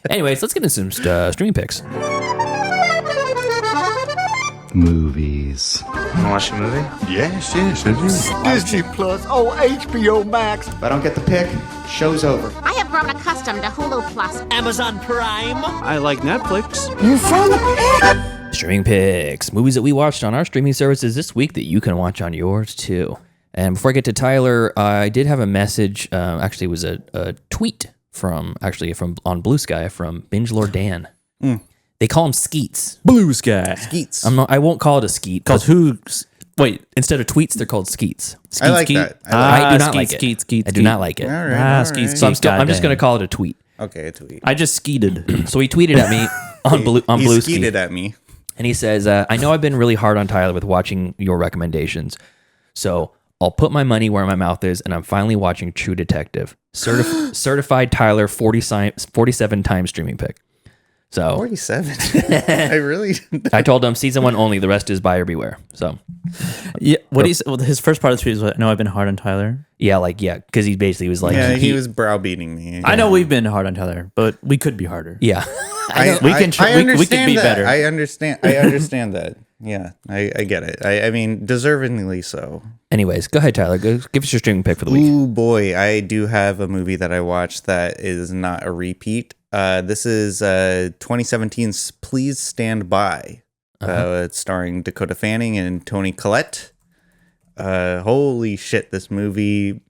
Anyways, let's get into some streaming picks. Movies. Wanna watch a movie? Yes, I do. Disney Plus. Oh, HBO Max. If I don't get the pick, show's over. I have grown accustomed to Hulu Plus. Amazon Prime. I like Netflix. You found the Streaming picks. Movies that we watched on our streaming services this week that you can watch on yours too. And before I get to Tyler, I did have a message. Actually, it was a tweet from on Blue Sky from Binge Lord Dan. They call him Skeets. Blue Sky. Skeets. I won't call it a skeet. Called who? Wait. Instead of tweets, they're called skeets. I like that. I do not like it. Skeet. I do not like it. All right. Skeets. So I'm just going to call it a tweet. Okay, a tweet. I just skeeted. So he tweeted at me on Blue He skeeted at me. And he says, I know I've been really hard on Tyler with watching your recommendations. So I'll put my money where my mouth is, and I'm finally watching True Detective. Certified Tyler 47 times streaming pick. So 47. I really. I told him season 1 only. The rest is buyer beware. So Yeah. His first part of the tweet was, "No, I've been hard on Tyler." because he basically was like, Yeah, he was browbeating me. I know we've been hard on Tyler, but we could be harder. yeah. We can be better. I understand that. Yeah, I get it. I mean, deservingly so. Anyways, go ahead, Tyler. Go give us your streaming pick for the week. Ooh, boy, I do have a movie that I watched that is not a repeat. This is 2017's Please Stand By. It's starring Dakota Fanning and Toni Collette. Holy shit, this movie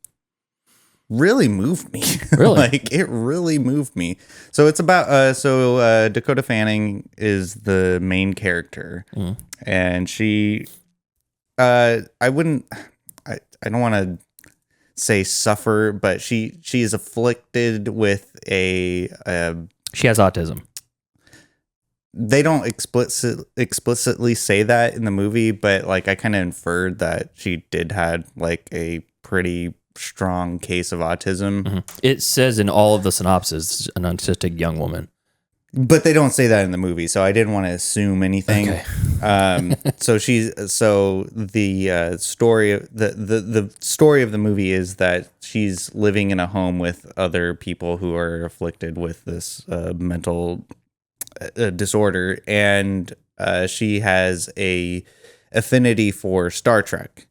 really moved me. Really? Like, it really moved me. So it's about Dakota Fanning is the main character, and she I don't want to say suffer, but she is afflicted with she has autism. They don't explicitly say that in the movie, but like I kind of inferred that she did had like a pretty strong case of autism. It says in all of the synopses, an autistic young woman. But they don't say that in the movie, so I didn't want to assume anything. Okay. The story of the story of the movie is that she's living in a home with other people who are afflicted with this mental disorder, and she has a affinity for Star Trek,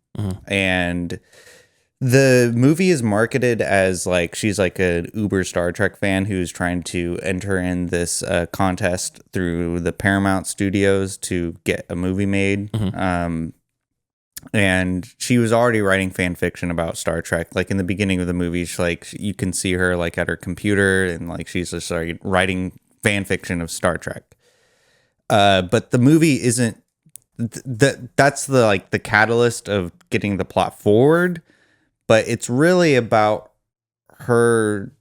and the movie is marketed as like she's like an uber Star Trek fan who's trying to enter in this contest through the Paramount Studios to get a movie made. And she was already writing fan fiction about Star Trek. Like in the beginning of the movie, you can see her like at her computer and like she's just like writing fan fiction of Star Trek. But the movie isn't that's the like the catalyst of getting the plot forward. But it's really about her,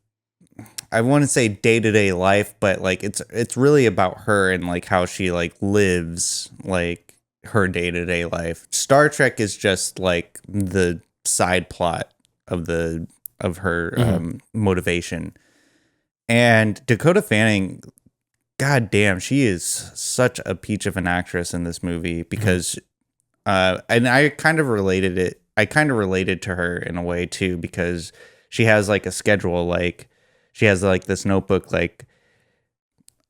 I want to say day-to-day life, but like it's really about her and like how she like lives like her day-to-day life. Star Trek is just like the side plot of her motivation. And Dakota Fanning, god damn, she is such a peach of an actress in this movie because and I kind of related to her in a way too, because she has like a schedule, like she has like this notebook, like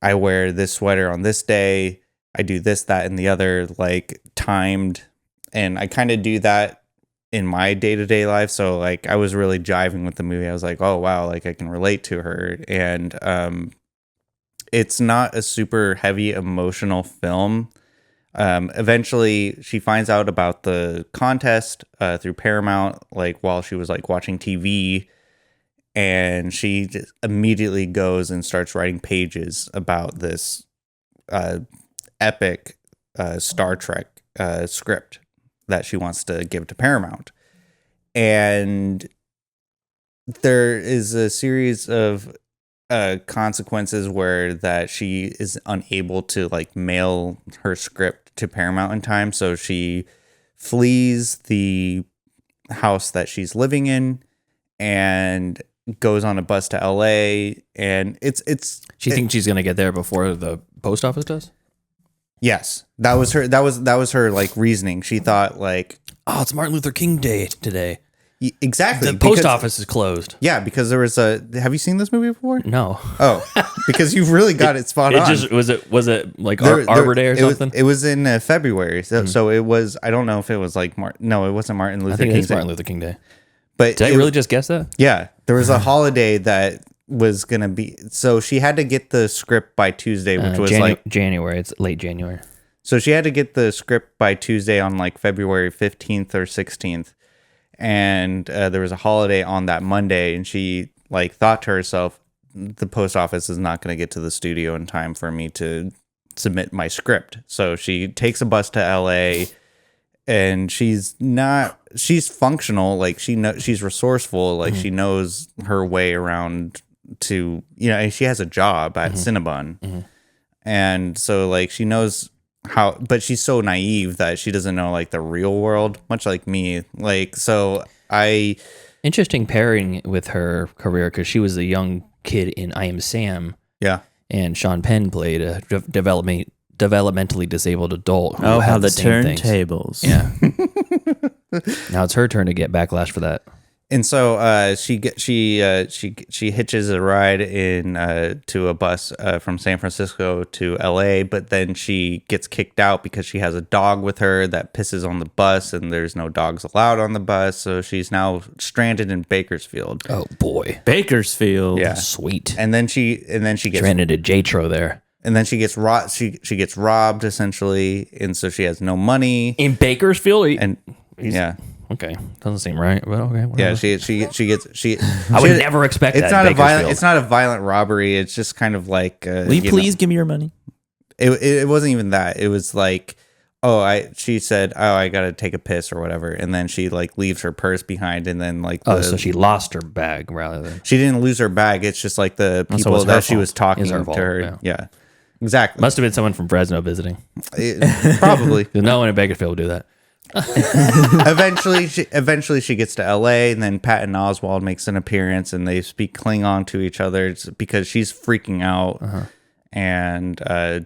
I wear this sweater on this day, I do this, that, and the other, like timed. And I kind of do that in my day-to-day life. So like I was really jiving with the movie. I was like, oh wow, like I can relate to her. And it's not a super heavy emotional film. Eventually she finds out about the contest through Paramount, like while she was like watching TV, and she just immediately goes and starts writing pages about this epic Star Trek script that she wants to give to Paramount. And there is a series of consequences where that she is unable to like mail her script to Paramount in time, so she flees the house that she's living in and goes on a bus to LA. And she thinks she's gonna get there before the post office does. Yes, that was her like reasoning. She thought like, oh, it's Martin Luther King Day today. Exactly. The post office is closed. Yeah, because there was have you seen this movie before? No. Oh, because you really got it spot on. Was it like Arbor Day or something? It was in February. So it was, I don't know if it was like no, it wasn't Martin Luther King Day. It's Martin Luther King Day. But did I really just guess that? Yeah. There was a holiday that was going to be, so she had to get the script by Tuesday, which was like January. It's late January. So she had to get the script by Tuesday on like February 15th or 16th. And there was a holiday on that Monday, and she like thought to herself, the post office is not going to get to the studio in time for me to submit my script. So she takes a bus to LA, and she's functional. Like she's resourceful. Like she knows her way around to, she has a job at Cinnabon. And so like she knows how, but she's so naive that she doesn't know like the real world, much like me. Like, so interesting pairing with her career, because she was a young kid in I Am Sam. Yeah. And Sean Penn played a developmentally disabled adult. Oh, how the turntables. Yeah. Now it's her turn to get backlash for that. And so she hitches a ride in to a bus from San Francisco to LA, but then she gets kicked out because she has a dog with her that pisses on the bus, and there's no dogs allowed on the bus. So she's now stranded in Bakersfield. Oh boy, Bakersfield. Yeah, sweet. And then she gets stranded at J-Tro there. And then she gets robbed. She gets robbed essentially, and so she has no money in Bakersfield. Yeah. Okay, doesn't seem right, but okay. Whatever. Yeah, she. I would never expect it's that. It's not a violent robbery. It's just kind of like. Will you please give me your money? It wasn't even that. It was like, she said, I gotta take a piss or whatever, and then she like leaves her purse behind, and then like. So she lost her bag rather than. She didn't lose her bag. It's just like the people that she was talking to her. Yeah, exactly. Must have been someone from Fresno visiting. Probably. No one in Bakersfield would do that. Eventually she gets to LA, and then Patton Oswalt makes an appearance, and they speak Klingon to each other because she's freaking out. And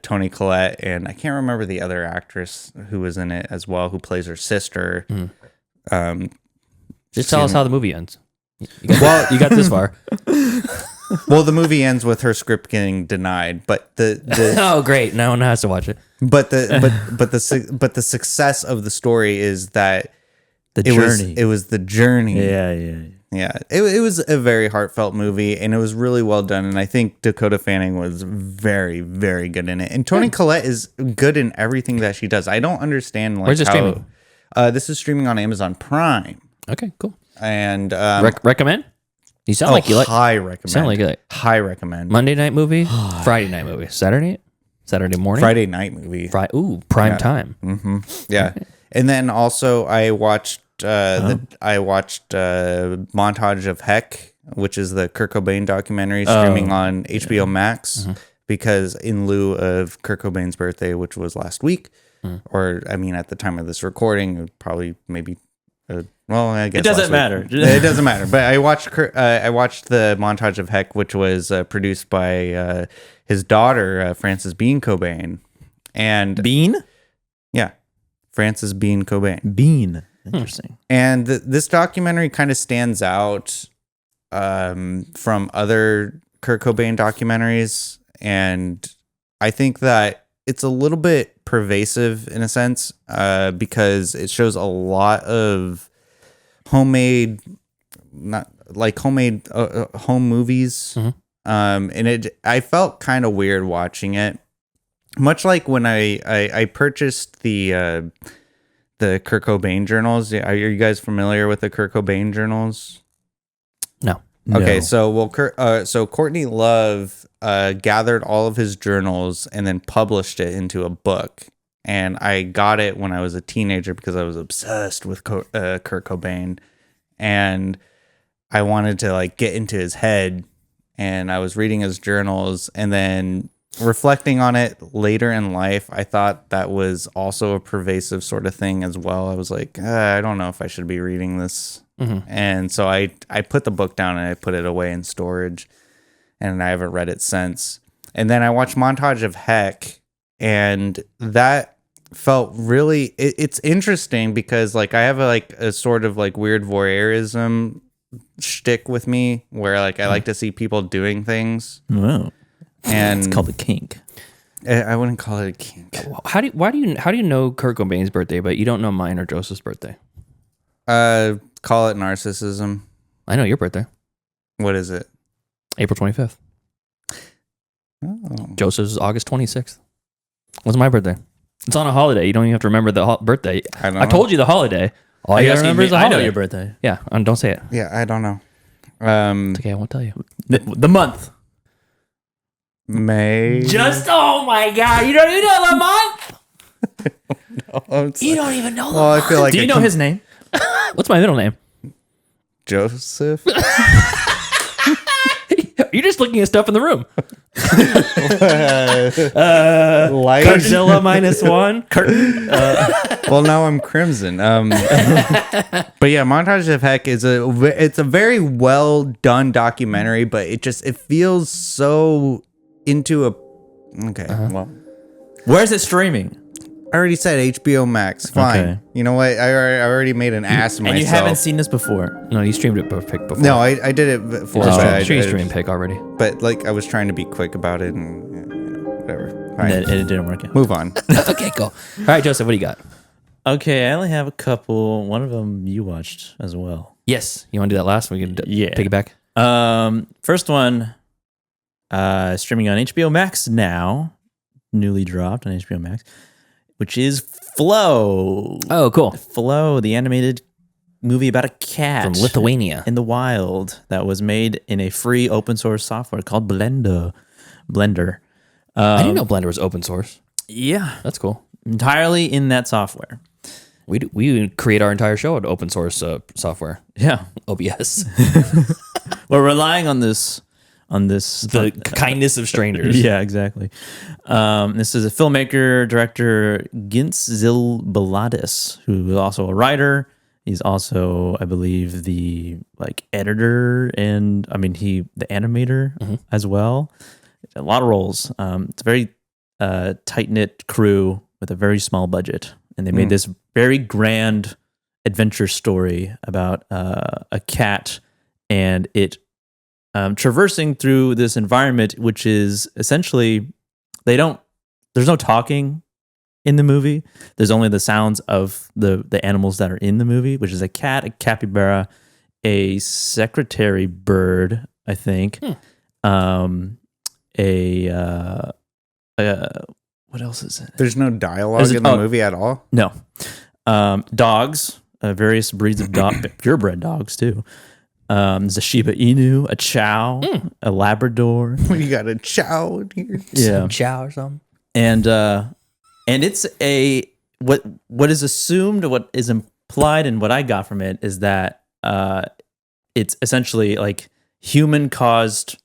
Toni Collette, and I can't remember the other actress who was in it as well, who plays her sister. Just tell us how the movie ends. You got this far. Well, the movie ends with her script getting denied, but the oh great, no one has to watch it. But the success of the story is that it was the journey. Yeah. It was a very heartfelt movie, and it was really well done. And I think Dakota Fanning was very, very good in it. And Toni Collette is good in everything that she does. I don't understand like where's it streaming? This is streaming on Amazon Prime. Okay, cool. And recommend. You sound like you like. High recommend. Sound like it. High recommend. Monday night movie, Friday night movie, Saturday morning, Friday night movie. Prime time. Mm-hmm. Yeah, okay. And then also I watched Montage of Heck, which is the Kurt Cobain documentary streaming on HBO Max, because in lieu of Kurt Cobain's birthday, which was last week, or I mean at the time of this recording, probably maybe. Well, I guess it doesn't matter. It doesn't matter. But I watched the Montage of Heck, which was produced by his daughter, Frances Bean Cobain, and Bean, yeah, Frances Bean Cobain. Bean, interesting. And this documentary kind of stands out from other Kurt Cobain documentaries, and I think that it's a little bit pervasive in a sense because it shows a lot of home movies. And I felt kind of weird watching it, much like when I purchased the Kurt Cobain journals. Are you guys familiar with the Kurt Cobain journals? No. Okay, so Courtney Love gathered all of his journals and then published it into a book. And I got it when I was a teenager because I was obsessed with Kurt Cobain, and I wanted to like get into his head. And I was reading his journals, and then reflecting on it later in life, I thought that was also a pervasive sort of thing as well. I was like, I don't know if I should be reading this. And so I put the book down and I put it away in storage, and I haven't read it since. And then I watched Montage of Heck, and that felt really. It's interesting because like I have a sort of like weird voyeurism shtick with me, where like I like to see people doing things. Wow. And it's called a kink. I wouldn't call it a kink. How do you know Kurt Cobain's birthday, but you don't know mine or Joseph's birthday? Call it narcissism. I know your birthday. What is it? April 25th. Oh. Joseph's is August 26th. What's my birthday? It's on a holiday. You don't even have to remember the birthday. I told you the holiday. All you gotta remember is the holiday. I know your birthday. Yeah, don't say it. Yeah, I don't know. It's okay, I won't tell you. The month. May. Oh my God, you don't even know the month? No, You don't even know the well, month? I feel like Do you know his name? What's my middle name? Joseph. You're just looking at stuff in the room. Light. Curtzilla -1. Curtain. Well, now I'm crimson. But yeah, Montage of Heck is it's a very well done documentary, but it feels so into a. Okay, well, Where's it streaming? I already said HBO Max. Fine. Okay. You know what? I already made an ass of myself. And you haven't seen this before. No, you streamed it before. No, I did it before. I'm but sure you streamed Pick already. But like, I was trying to be quick about it, and whatever. Fine. And it didn't work out. Move on. That's okay, cool. All right, Joseph, what do you got? Okay, I only have a couple. One of them you watched as well. Yes. You want to do that last? We can piggyback. First one, streaming on HBO Max now, newly dropped on HBO Max, which is Flow. Oh, cool. Flow, the animated movie about a cat From Lithuania. in the wild that was made in a free open source software called Blender. I didn't know Blender was open source. Yeah, That's cool. entirely in that software. We create our entire show with open source software. Yeah, OBS. we're relying on this. The kindness of strangers. Yeah, exactly. This is a filmmaker, director, Gintz Zilbaladis, who is also a writer. He's also, I believe, the editor and the animator as well. A lot of roles. It's a very tight knit crew with a very small budget, and they made this very grand adventure story about a cat and it traversing through this environment, which is essentially there's no talking in the movie. There's only the sounds of the animals that are in the movie, which is a cat, a capybara, a secretary bird, I think. What else is it? There's no dialogue in the movie at all? No. Dogs, various breeds of purebred dogs too. There's a Shiba Inu, a Chow, a Labrador. You got a Chow in here? Yeah. Some chow or something. And it's what is assumed, what is implied, and what I got from it is that it's essentially like human caused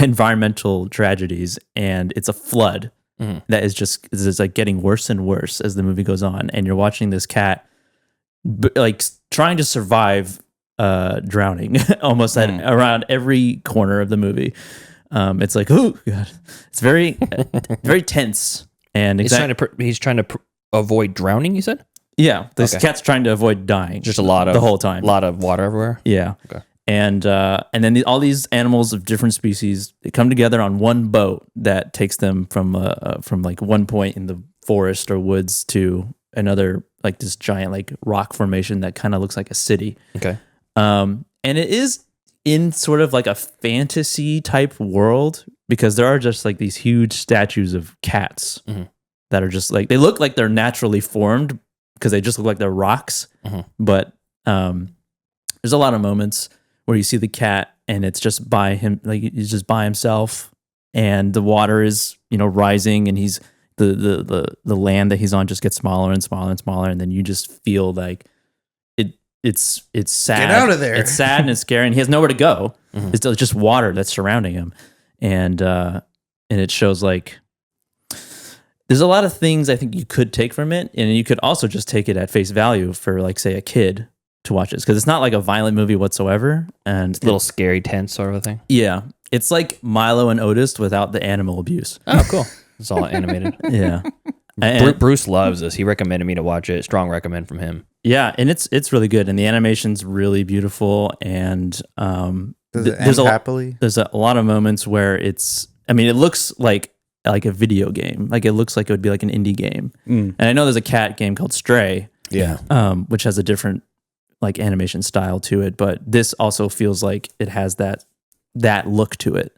environmental tragedies, and it's a flood that is like getting worse and worse as the movie goes on, and you're watching this cat trying to survive drowning almost around every corner of the movie. It's like, oh god, it's very very tense, and he's trying to avoid drowning. You said, yeah, this cat's trying to avoid dying. Just a lot of the whole time, a lot of water everywhere. Yeah. Okay. And then all these animals of different species, they come together on one boat that takes them from like one point in the forest or woods to another, like this giant like rock formation that kind of looks like a city. Okay. And it is in sort of like a fantasy type world because there are just like these huge statues of cats that are just like, they look like they're naturally formed because they just look like they're rocks. But there's a lot of moments where you see the cat and it's just by him, like he's just by himself, and the water is, rising, and he's the land that he's on just gets smaller and smaller and smaller, and then you just feel like it's sad. Get out of there. It's sad and it's scary, and he has nowhere to go. It's just water that's surrounding him, and it shows like there's a lot of things I think you could take from it, and you could also just take it at face value for like say a kid to watch this, because it's not like a violent movie whatsoever, and It's a little scary, tense sort of a thing. yeah, it's like Milo and Otis without the animal abuse. Oh, cool. It's all animated. Yeah. Bruce loves this. He recommended me to watch it. Strong recommend from him. Yeah, and it's really good, and the animation's really beautiful, and there's a lot of moments where it looks like a video game. Like it looks like it would be like an indie game. And I know there's a cat game called Stray. Yeah. Which has a different like animation style to it, but this also feels like it has that look to it.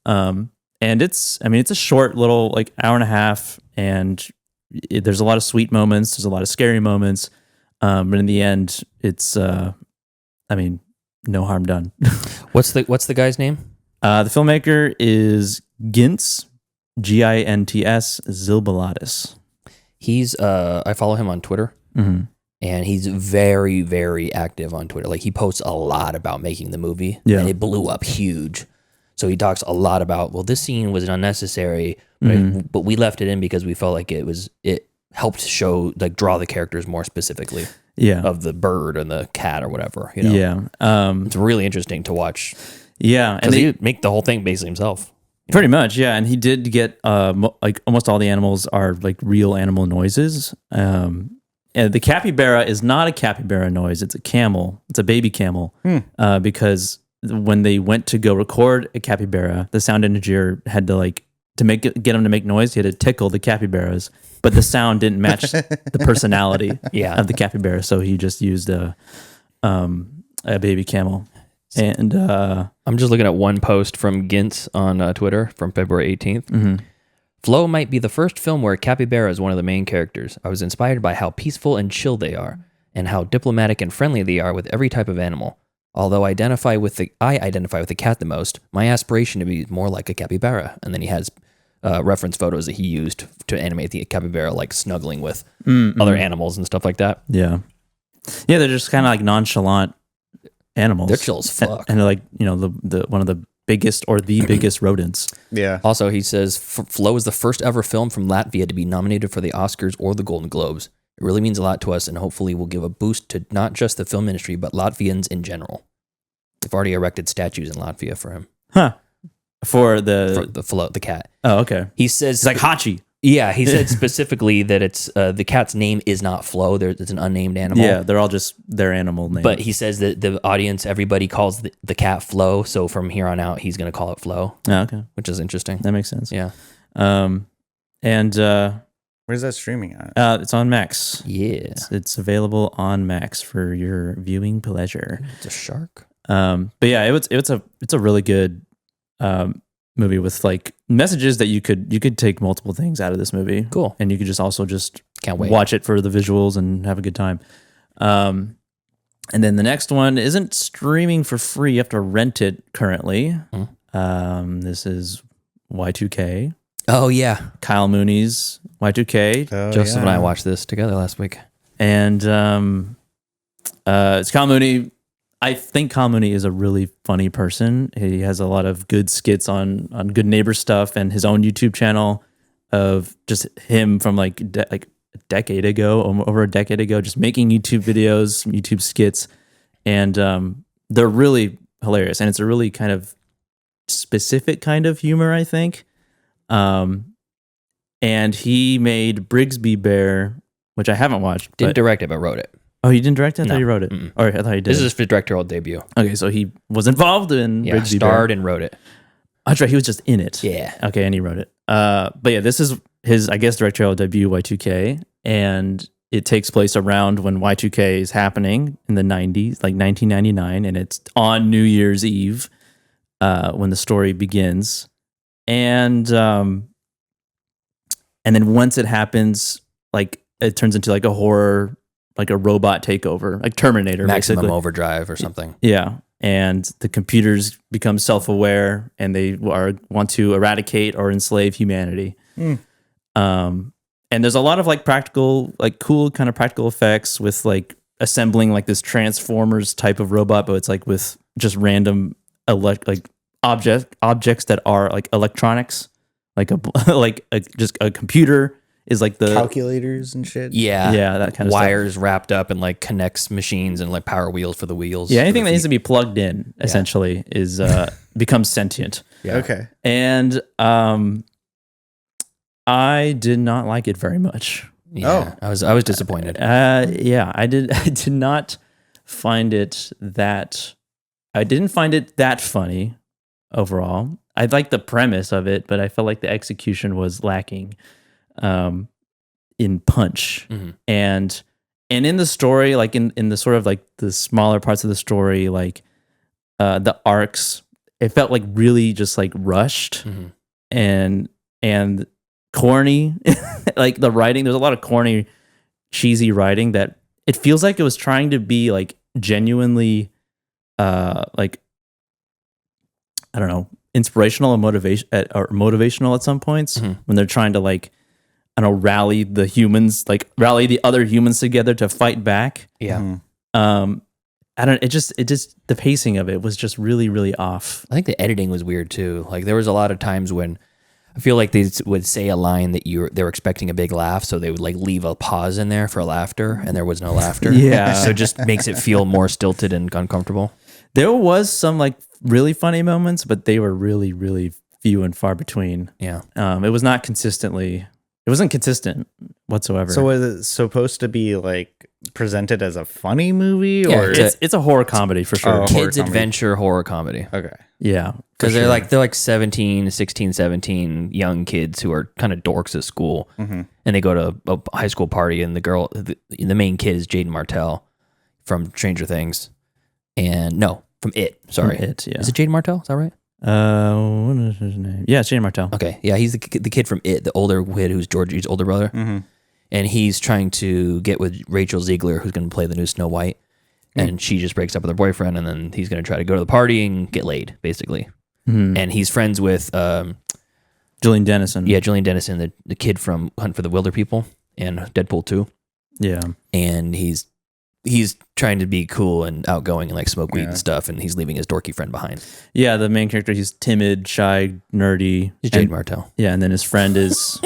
And it's a short little like hour and a half, and there's a lot of sweet moments, there's a lot of scary moments. But in the end, it's no harm done. What's the guy's name? The filmmaker is Gints, Gints Zilbalatis. He's I follow him on Twitter, and he's very, very active on Twitter. Like he posts a lot about making the movie, and it blew up huge. So he talks a lot about, well, this scene was unnecessary, but we left it in because we felt like it helped show, like, draw the characters more specifically. Yeah. Of the bird and the cat or whatever. You know? Yeah. It's really interesting to watch. Yeah. Because he make the whole thing basically himself. Pretty much, yeah. And he did get like almost all the animals are like real animal noises. And the capybara is not a capybara noise; it's a camel. It's a baby camel. Because when they went to go record a capybara, the sound engineer had to get them to make noise. He had to tickle the capybaras, but the sound didn't match the personality of the capybara, so he just used a baby camel. And I'm just looking at one post from Gintz on Twitter from February 18th. Flow might be the first film where a capybara is one of the main characters. I was inspired by how peaceful and chill they are, and how diplomatic and friendly they are with every type of animal. Although I identify with the cat the most, my aspiration to be more like a capybara. And then he has reference photos that he used to animate the capybara, like snuggling with other animals and stuff like that. Yeah, they're just kind of like nonchalant animals. They're chill as fuck, and they're like the one of the biggest or the biggest rodents. Yeah. Also, he says Flow is the first ever film from Latvia to be nominated for the Oscars or the Golden Globes. It really means a lot to us, and hopefully will give a boost to not just the film industry, but Latvians in general. They've already erected statues in Latvia for him. Huh. For the cat. Oh, okay. He says it's like Hachi. Yeah, he said specifically that it's the cat's name is not Flo. It's an unnamed animal. Yeah, they're all just their animal names. But he says that the audience, everybody calls the cat Flo. So from here on out, he's going to call it Flo. Oh, okay. Which is interesting. That makes sense. Yeah. And where's that streaming at? It's on Max. Yeah. It's available on Max for your viewing pleasure. It's a shark. But yeah, it's a really good movie with like messages that you could take multiple things out of this movie. Cool. And you could also can't wait, watch it for the visuals and have a good time. And then the next one isn't streaming for free. You have to rent it currently. This is Y2K. Oh yeah. Kyle Mooney's Y2K. Joseph and I watched this together last week. And it's Kyle Mooney. I think Kyle Mooney is a really funny person. He has a lot of good skits on Good Neighbor stuff, and his own YouTube channel of just him from like a decade ago, over a decade ago, just making YouTube videos, YouTube skits, and they're really hilarious. And it's a really kind of specific kind of humor, I think. And he made Brigsby Bear, which I haven't watched. Didn't direct it, but wrote it. Oh, you didn't direct it? I thought No. you wrote it. Or I thought you did. This is his directorial debut. Okay, so he was involved in Brigsby starred Bear. and wrote it. That's right, he was just in it. Yeah. Okay, and he wrote it. But yeah, this is his, I guess, directorial debut, Y2K, and it takes place around when Y2K is happening in the 90s, like 1999, and it's on New Year's Eve when the story begins. And then once it happens, like it turns into like a horror, like a robot takeover, like Terminator, Maximum basically. Overdrive or something. Yeah. And the computers become self-aware and they want to eradicate or enslave humanity. And there's a lot of like practical, like cool kind of practical effects with like assembling like this Transformers type of robot, but it's like with just random objects that are like electronics, like just a computer is like the calculators and shit. Yeah, that kind of wires stuff. wrapped up and like connects machines and like power wheels for the wheels. Yeah, anything that needs to be plugged in essentially is becomes sentient. Yeah. Okay. And I did not like it very much. Yeah, I was disappointed. Yeah, I did not find it that. I didn't find it that funny overall. I liked the premise of it, but I felt like the execution was lacking in punch. And in the story, like in the sort of like the smaller parts of the story, like the arcs, it felt like really just like rushed and corny. Like the writing, there's a lot of corny, cheesy writing that it feels like it was trying to be like genuinely like, I don't know, inspirational and motivational at some points when they're trying to like, I don't know, rally the other humans together to fight back. Yeah. It just the pacing of it was just really, really off. I think the editing was weird too. Like there was a lot of times when I feel like they would say a line that they were expecting a big laugh, so they would like leave a pause in there for laughter, and there was no laughter. Yeah. So it just makes it feel more stilted and uncomfortable. There was some like really funny moments, but they were really, really few and far between. Yeah. It wasn't consistent whatsoever. So was it supposed to be like presented as a funny movie, Yeah, or it's a horror comedy for sure. Kids adventure horror comedy. Okay. Yeah. Because they're like 17, 16, 17 young kids who are kind of dorks at school, and they go to a high school party, and the main kid is Jaden Martell from Stranger Things, and no, from It. Sorry, From It, yeah. Is it Jaden Martell? Is that right? What is his name? Yeah, Shane Martell. Okay, yeah, he's the kid from It, the older kid who's Georgie's older brother, and he's trying to get with Rachel Ziegler, who's going to play the new Snow White, and she just breaks up with her boyfriend, and then he's going to try to go to the party and get laid, basically. And he's friends with Julian Dennison. Yeah, Julian Dennison, the kid from Hunt for the Wilder People and Deadpool 2. Yeah. And he's trying to be cool and outgoing and like smoke weed and stuff, and he's leaving his dorky friend behind. Yeah, the main character, he's timid, shy, nerdy. He's Jade Martell. Yeah, and then his friend is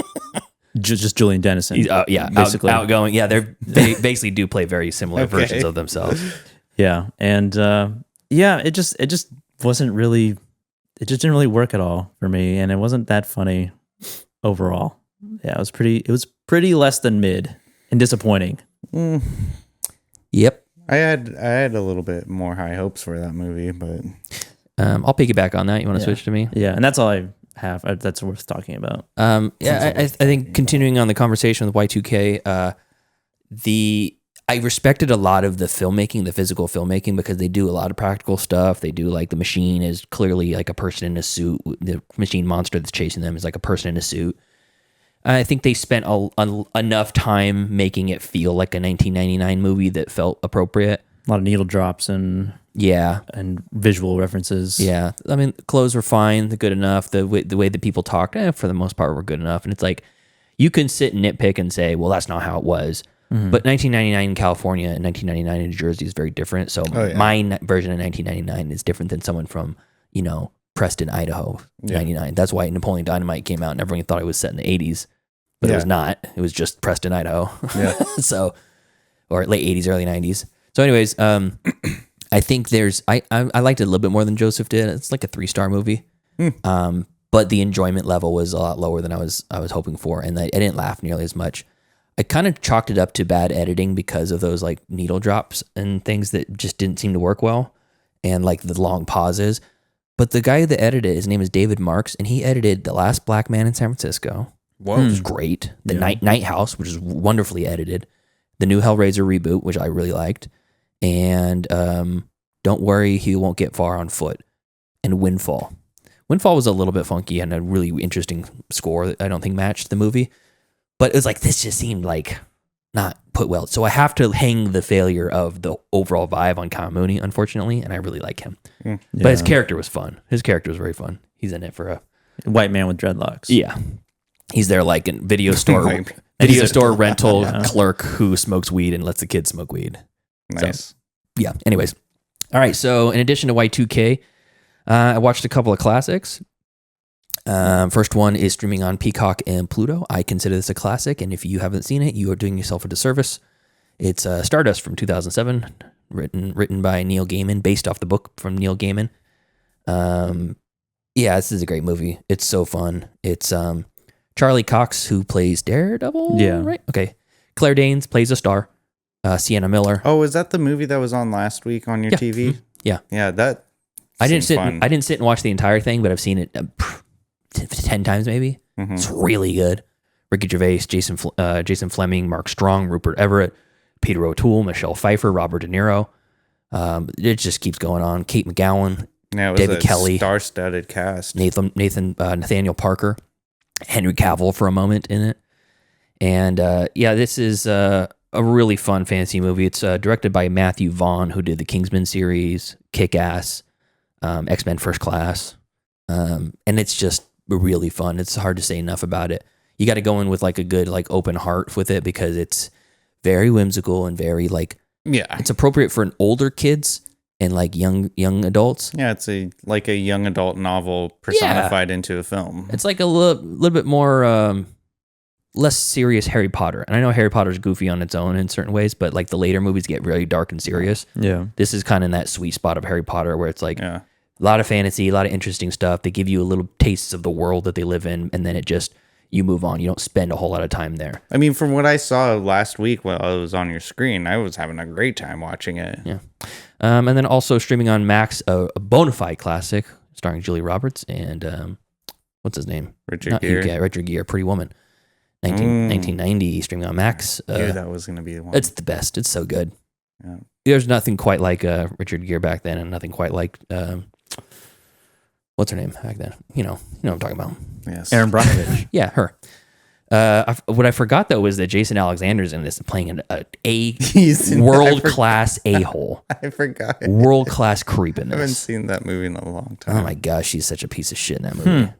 just Julian Dennison. He's basically outgoing. Yeah, they basically do play very similar versions of themselves. Yeah, and it just wasn't really. It just didn't really work at all for me, and it wasn't that funny overall. Yeah, it was pretty less than mid and disappointing. Yep. I had a little bit more high hopes for that movie, but I'll piggyback on that. You want to switch to me? Yeah, and that's all I have. That's worth talking about. I think continuing on the conversation with Y2K, I respected a lot of the filmmaking, the physical filmmaking, because they do a lot of practical stuff. They do like the machine is clearly like a person in a suit. The machine monster that's chasing them is like a person in a suit. I think they spent enough time making it feel like a 1999 movie that felt appropriate. A lot of needle drops and visual references. Yeah, I mean, clothes were fine, they're good enough. The way that people talked, for the most part, were good enough. And it's like you can sit and nitpick and say, well, that's not how it was. But 1999 in California and 1999 in New Jersey is very different. So my version of 1999 is different than someone from, Preston, Idaho, 99. That's why Napoleon Dynamite came out and everyone thought it was set in the 80s. But it was not. It was just Preston, Idaho. Yeah. So, or late 80s, early 90s. So anyways, I think I liked it a little bit more than Joseph did. It's like a 3-star movie. But the enjoyment level was a lot lower than I was hoping for. And I didn't laugh nearly as much. I kind of chalked it up to bad editing because of those like needle drops and things that just didn't seem to work well, and like the long pauses. But the guy that edited it, his name is David Marks, and he edited The Last Black Man in San Francisco, which was great. The Night House, which is wonderfully edited. The new Hellraiser reboot, which I really liked. And Don't Worry, He Won't Get Far on Foot. And Windfall. Windfall was a little bit funky and a really interesting score that I don't think matched the movie. But it was like, this just seemed like not put well. So I have to hang the failure of the overall vibe on Kyle Mooney, unfortunately, and I really like him. But his character was fun. His character was very fun. He's in it for a white man with dreadlocks. Yeah. He's there like in video store rental clerk who smokes weed and lets the kids smoke weed. Nice. So, yeah. Anyways. All right. So in addition to Y2K, I watched a couple of classics. First one is streaming on Peacock and Pluto. I consider this a classic, and if you haven't seen it, you are doing yourself a disservice. It's Stardust from 2007, written by Neil Gaiman, based off the book from Neil Gaiman. This is a great movie. It's so fun. It's Charlie Cox, who plays Daredevil. Yeah. Right. Okay. Claire Danes plays a star. Sienna Miller. Oh, is that the movie that was on last week on your TV? Mhm. Yeah. Yeah, that. I didn't sit. Fun. I didn't sit and watch the entire thing, but I've seen it 10 times maybe. Mm-hmm. It's really good. Ricky Gervais, Jason Fleming, Mark Strong, Rupert Everett, Peter O'Toole, Michelle Pfeiffer, Robert De Niro. It just keeps going on. Kate McGowan, Yeah, it was David a Kelly, star-studded cast. Nathaniel Parker, Henry Cavill for a moment in it, and this is a really fun fantasy movie. It's directed by Matthew Vaughn, who did the Kingsman series, Kick-Ass, X-Men First Class, and it's just really fun. It's hard to say enough about it. You got to go in with like a good like open heart with it because it's very whimsical and very like it's appropriate for an older kids and like young adults. Yeah, it's a young adult novel personified into a film. It's like a little bit more less serious Harry Potter. And I know Harry Potter's goofy on its own in certain ways, but like the later movies get really dark and serious. Yeah. This is kind of in that sweet spot of Harry Potter where it's like a lot of fantasy, a lot of interesting stuff. They give you a little tastes of the world that they live in, and then you move on. You don't spend a whole lot of time there. I mean, from what I saw last week while I was on your screen, I was having a great time watching it. Yeah. And then also streaming on Max, a bona fide classic starring Julia Roberts and what's his name? Richard Gere. Richard Gere, Pretty Woman. 1990, streaming on Max. That was going to be the one. It's the best. It's so good. Yeah. There's nothing quite like Richard Gere back then, and nothing quite like what's her name back then? You know what I'm talking about. Yes. Erin Brockovich. Yeah, her. What I forgot though was that Jason Alexander's in this, playing He's world class a-hole. I forgot. World class creep in I haven't this. seen that movie in a long time. Oh my gosh, she's such a piece of shit in that movie.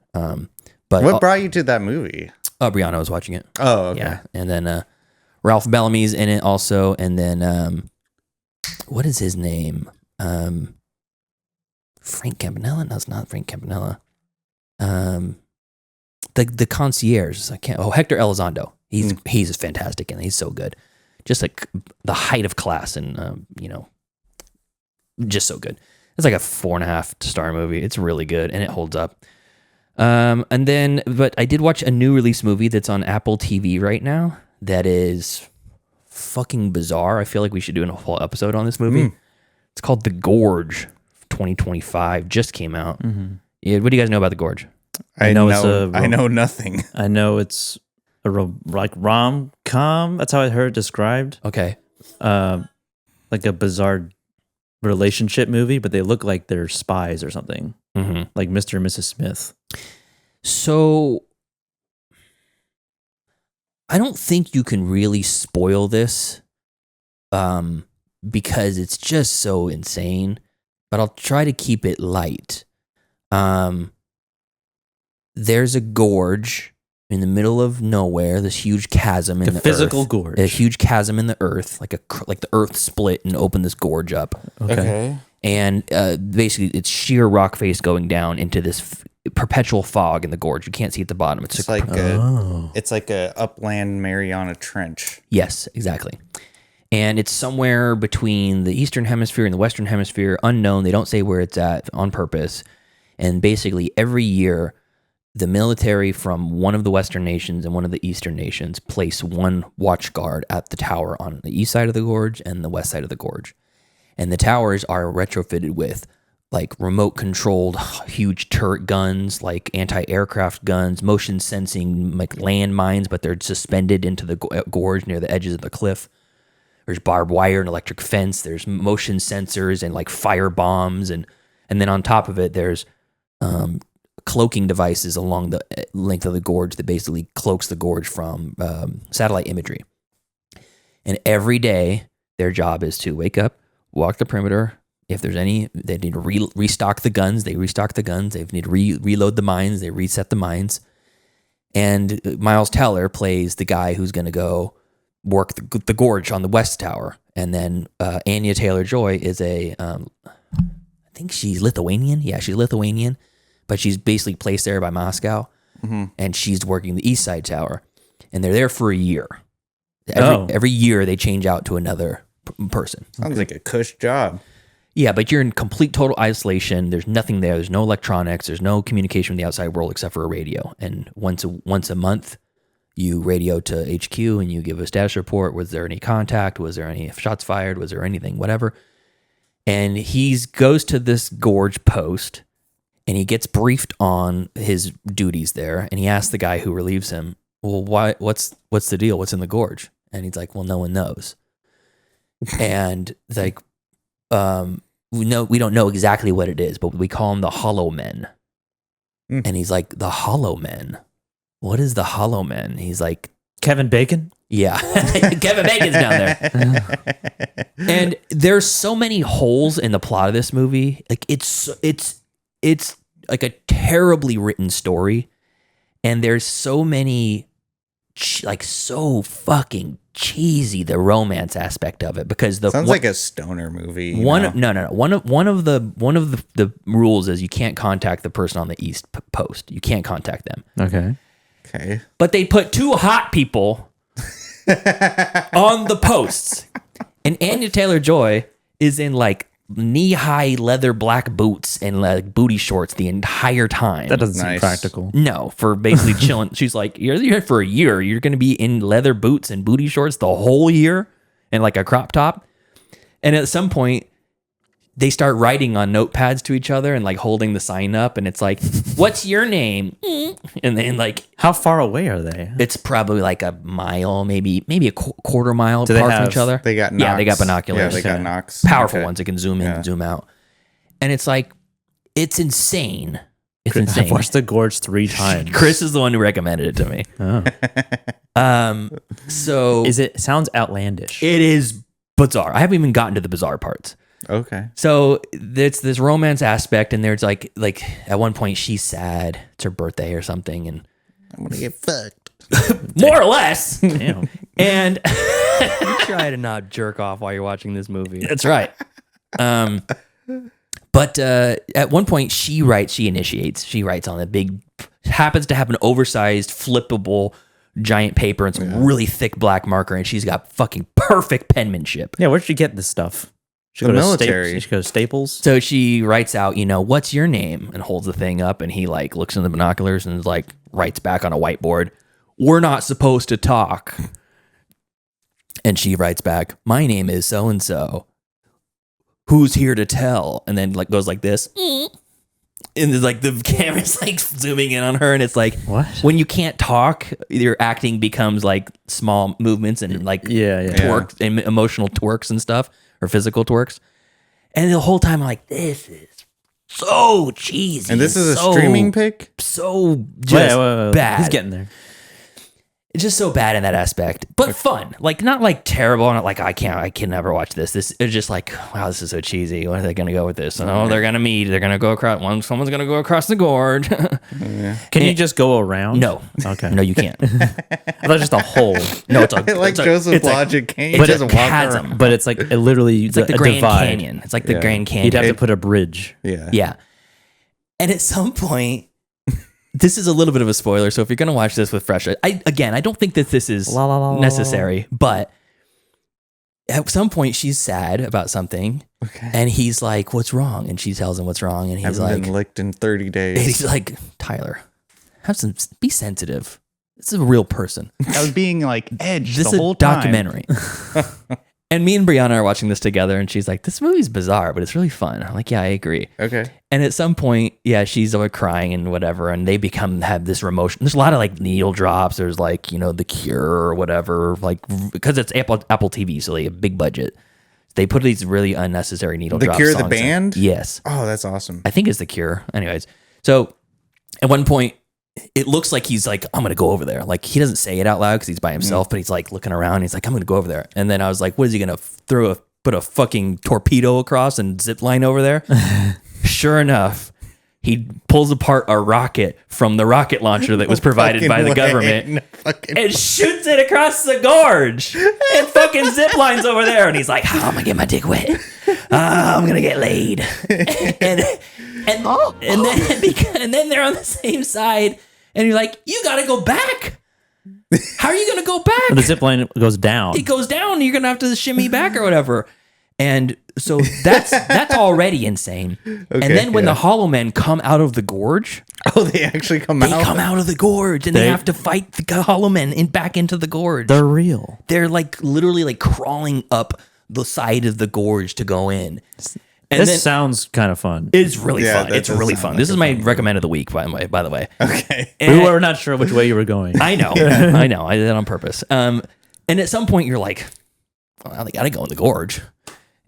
But what brought you to that movie? Brianna was watching it. Oh, okay. Yeah, and then Ralph Bellamy's in it also, and then what is his name? Frank Campanella? No, it's not Frank Campanella. The concierge. Hector Elizondo. He's fantastic and he's so good. Just like the height of class and just so good. It's like a 4.5 star movie. It's really good and it holds up. But I did watch a new release movie that's on Apple TV right now that is fucking bizarre. I feel like we should do a whole episode on this movie. It's called The Gorge. 2025 just came out. Yeah, what do you guys know about The Gorge? I know nothing. I know it's a rom-com. That's how I heard it described. Okay. Like a bizarre relationship movie, but they look like they're spies or something. Like Mr. and Mrs. Smith. So I don't think you can really spoil this because it's just so insane, but I'll try to keep it light. There's a gorge in the middle of nowhere, this huge chasm in the physical earth. gorge. A huge chasm in the earth, like the earth split and opened this gorge up. Okay. And basically it's sheer rock face going down into this perpetual fog in the gorge. You can't see at the bottom. It's like a upland Mariana Trench. Yes, exactly. And it's somewhere between the Eastern Hemisphere and the Western Hemisphere, unknown. They don't say where it's at on purpose. And basically every year, the military from one of the Western nations and one of the Eastern nations place one watch guard at the tower on the east side of the gorge and the west side of the gorge. And the towers are retrofitted with like remote controlled huge turret guns, like anti-aircraft guns, motion sensing like landmines, but they're suspended into the gorge near the edges of the cliff. There's barbed wire and electric fence. There's motion sensors and like fire bombs. And then on top of it, there's cloaking devices along the length of the gorge that basically cloaks the gorge from satellite imagery. And every day, their job is to wake up, walk the perimeter. If there's any, they need to restock the guns. They restock the guns. They need to reload the mines. They reset the mines. And Miles Teller plays the guy who's going to go work the gorge on the west tower. And then Anya Taylor-Joy is I think she's Lithuanian. Yeah, she's Lithuanian. But she's basically placed there by Moscow. And she's working the east side tower. And they're there for a year. Every year they change out to another person. Sounds like a cush job. Yeah, but you're in complete total isolation. There's nothing there. There's no electronics. There's no communication with the outside world except for a radio. And once a month, you radio to HQ and you give a status report. Was there any contact? Was there any shots fired? Was there anything? Whatever. And he goes to this Gorge post and he gets briefed on his duties there. And he asks the guy who relieves him, well, what's the deal? What's in the Gorge? And he's like, well, no one knows. And like, we don't know exactly what it is, but we call them the Hollow Men. And he's like, the Hollow Men? What is the Hollow Men? He's like, Kevin Bacon? Yeah. Kevin Bacon's down there. And there's so many holes in the plot of this movie. Like it's like a terribly written story. And there's so many, like so fucking cheesy, the romance aspect of it, because sounds like a stoner movie. One of the rules is you can't contact the person on the East Post. You can't contact them. Okay. But they put two hot people on the posts, and Anya Taylor-Joy is in like knee-high leather black boots and like booty shorts the entire time. That doesn't seem practical. No, for basically chilling. She's like, you're here for a year. You're going to be in leather boots and booty shorts the whole year and like a crop top. And at some point, they start writing on notepads to each other and like holding the sign up. And it's like, what's your name? And then like, how far away are they? It's probably like a mile, maybe a quarter mile apart from each other. They got Nox. Yeah, they got binoculars. Yeah, they got Nox. Powerful ones that can zoom in and zoom out. And it's like, it's insane. It's insane. I've watched The Gorge 3 times. Chris is the one who recommended it to me. Oh. So it sounds outlandish. It is bizarre. I haven't even gotten to the bizarre parts. Okay. So it's this romance aspect, and there's like at one point she's sad. It's her birthday or something, and I'm gonna get fucked. More or less. Damn. And you try to not jerk off while you're watching this movie. That's right. But at one point she initiates. She writes on a big, happens to have an oversized, flippable, giant paper and some really thick black marker, and she's got fucking perfect penmanship. Yeah, where'd she get this stuff? The military. She goes Staples. So she writes out, what's your name? And holds the thing up, and he like looks in the binoculars and like writes back on a whiteboard, we're not supposed to talk. And she writes back, my name is so-and-so. Who's here to tell? And then like goes like this. And there's like the camera's like zooming in on her, and it's like, what? When you can't talk, your acting becomes like small movements and like twerks and emotional twerks and stuff. Or physical twerks. And the whole time I'm like, this is so cheesy. And this is a streaming pick? So just bad. He's getting there. It's just so bad in that aspect. But fun. Like not like terrible. Not like I can never watch this. This is just like, wow, this is so cheesy. Where are they gonna go with this? Oh, they're gonna meet. They're gonna go across someone's gonna go across the gorge. Can you just go around? No. Okay. No, you can't. That's just a hole. No, it's like Joseph Logic. Can't but just it's a walk chasm. around. But it's like it's like the Grand divide. Canyon. It's like the Grand Canyon. You'd have to put a bridge. Yeah. And at some point, this is a little bit of a spoiler, so if you're going to watch this with fresh... I don't think that this is necessary, but at some point she's sad about something, and he's like, what's wrong? And she tells him what's wrong, and he's Haven't been licked in 30 days. And he's like, Tyler, be sensitive. This is a real person. I was being like edged This the is whole a documentary. time. And me and Brianna are watching this together, and she's like, this movie's bizarre, but it's really fun. I'm like, yeah, I agree. Okay. And at some point, she's like crying and whatever, and they have this emotion. There's a lot of like needle drops. There's like, The Cure or whatever, like, because it's Apple TV, so they have big budget. They put these really unnecessary needle drops. The Cure, songs the band? Yes. Oh, that's awesome. I think it's The Cure. Anyways, so at one point, it looks like he's like, I'm going to go over there. Like, he doesn't say it out loud because he's by himself, but he's like looking around. He's like, I'm going to go over there. And then I was like, what is he going to put a fucking torpedo across and zip line over there? Sure enough, he pulls apart a rocket from the rocket launcher that was provided by the government and shoots it across the gorge and fucking zip lines over there. And he's like, I'm going to get my dick wet. I'm going to get laid. And then they're on the same side, and you're like, you got to go back. How are you going to go back? The zip line goes down. It goes down. You're going to have to shimmy back or whatever. And So that's already insane. And then when the Hollow Men come out of the gorge, they actually come out. They come out of the gorge and they have to fight the Hollow Men back into the gorge. They're real. They're like literally like crawling up the side of the gorge to go in. And this sounds kind of fun. It's really fun. It's really fun. This is my recommend of the week, by the way. Okay. We were not sure which way you were going. I know. I know. I did that on purpose. And at some point you're like, well, they got to go in the gorge.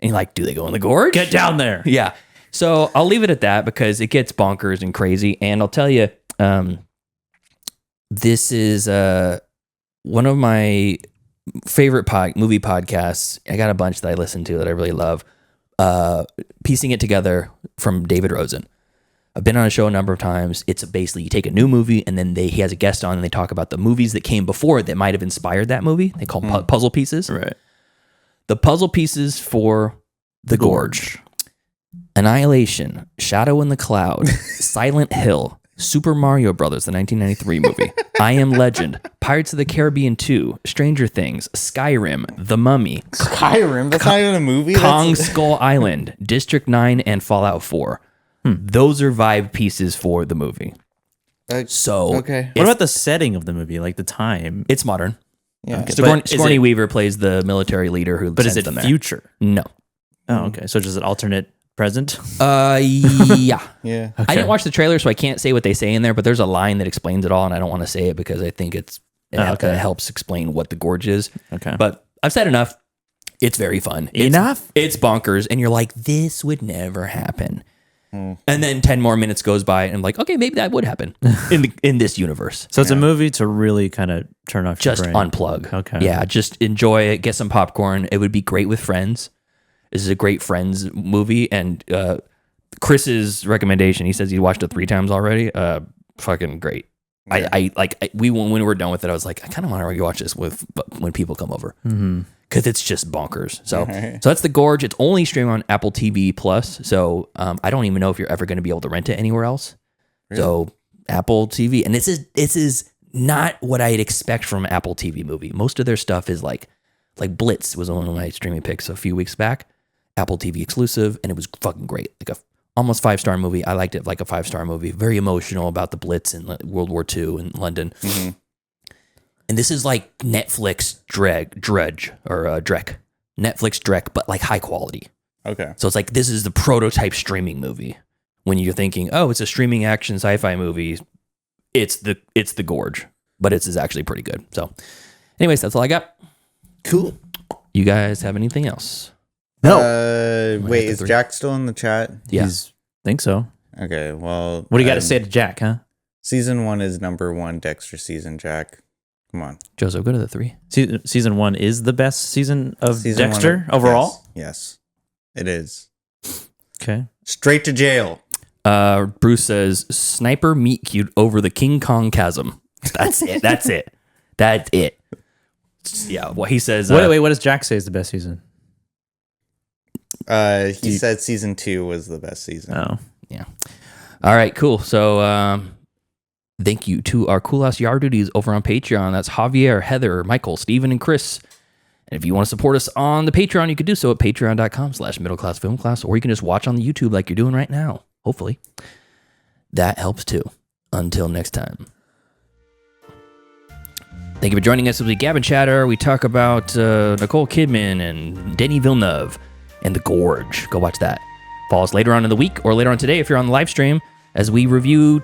And you're like, do they go in the gorge? Get down there. Yeah. So I'll leave it at that because it gets bonkers and crazy. And I'll tell you, this is one of my favorite movie podcasts. I got a bunch that I listen to that I really love. Piecing It Together from David Rosen. I've been on a show a number of times. It's basically you take a new movie and then he has a guest on and they talk about the movies that came before it that might have inspired that movie. They call them puzzle pieces. Right. The puzzle pieces for The Gorge. Annihilation, Shadow in the Cloud, Silent Hill, Super Mario Brothers, the 1993 movie, I Am Legend, Pirates of the Caribbean 2, Stranger Things, Skyrim, The Mummy, Skyrim? That's not even a movie? Kong Skull Island, District 9, and Fallout 4. Those are vibe pieces for the movie. Okay. What about the setting of the movie, like the time? It's modern. Yeah. Sigourney Weaver plays the military leader who But is sends it them there. future? No. Oh, okay. So just an alternate present? Yeah. Yeah. I didn't watch the trailer, so I can't say what they say in there, but there's a line that explains it all, and I don't want to say it because I think it helps explain what the gorge is. Okay. But I've said enough. It's very fun. Enough? It's bonkers, and you're like, this would never happen. And then 10 more minutes goes by, and I'm like, okay, maybe that would happen in this universe. So it's a movie to really kind of turn off your Just brain. unplug. Okay. Yeah, just enjoy it. Get some popcorn. It would be great with friends. This is a great Friends movie, and Chris's recommendation. He says he watched it 3 times already. Fucking great. Yeah. When we were done with it, I was like, I kind of want to rewatch this when people come over because it's just bonkers. So that's The Gorge. It's only streaming on Apple TV Plus. So I don't even know if you're ever going to be able to rent it anywhere else. Really? So Apple TV, and this is not what I'd expect from an Apple TV movie. Most of their stuff is like Blitz was one of my streaming picks a few weeks back. Apple TV exclusive, and it was fucking great. Like a almost 5-star movie. I liked it like a 5-star movie. Very emotional about the Blitz in World War II in London. Mm-hmm. And this is like Netflix Drek, but like high quality. Okay. So it's like this is the prototype streaming movie. When you're thinking, oh, it's a streaming action sci-fi movie, it's the Gorge, but it's actually pretty good. So, anyways, that's all I got. Cool. You guys have anything else? No. Wait, is Jack still in the chat? Yeah. Think so. Okay, well. What do you got to say to Jack, huh? Season 1 is number 1 Dexter season, Jack. Come on. Joseph, go to the 3. Season 1 is the best season of season Dexter overall? Yes, it is. Okay. Straight to jail. Bruce says, sniper meet cute over the King Kong chasm. That's it. That's it. Yeah, well, he says... wait, what does Jack say is the best season? He said season 2 was the best season. Oh. Yeah. All right, cool. So thank you to our cool ass yard duties over on Patreon. That's Javier, Heather, Michael, Steven, and Chris. And if you want to support us on the Patreon, you can do so at patreon.com/middleclassfilmclass, or you can just watch on the YouTube like you're doing right now. Hopefully. That helps too. Until next time. Thank you for joining us as we Gavin Chatter. We talk about Nicole Kidman and Denis Villeneuve and The Gorge. Go watch that. Follow us later on in the week or later on today if you're on the live stream as we review...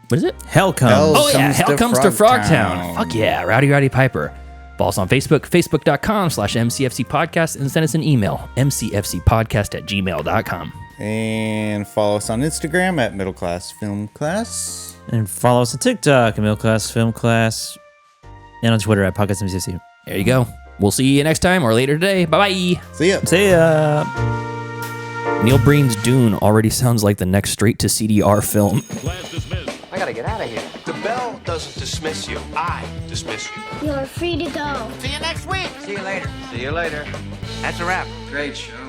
What is it? Hell Comes. Hell Comes to Frogtown. Fuck yeah. Rowdy Piper. Follow us on Facebook, facebook.com/MCFC Podcast, and send us an email, mcfcpodcast@gmail.com. And follow us on Instagram at Middle Class Film Class. And follow us on TikTok at Middle Class Film Class. And on Twitter at Podcast MCFC. There you go. We'll see you next time or later today. Bye-bye. See ya. See ya. Neil Breen's Dune already sounds like the next straight-to-CDR film. I gotta get out of here. The bell doesn't dismiss you. I dismiss you. You're free to go. See you next week. See you later. See you later. That's a wrap. Great show.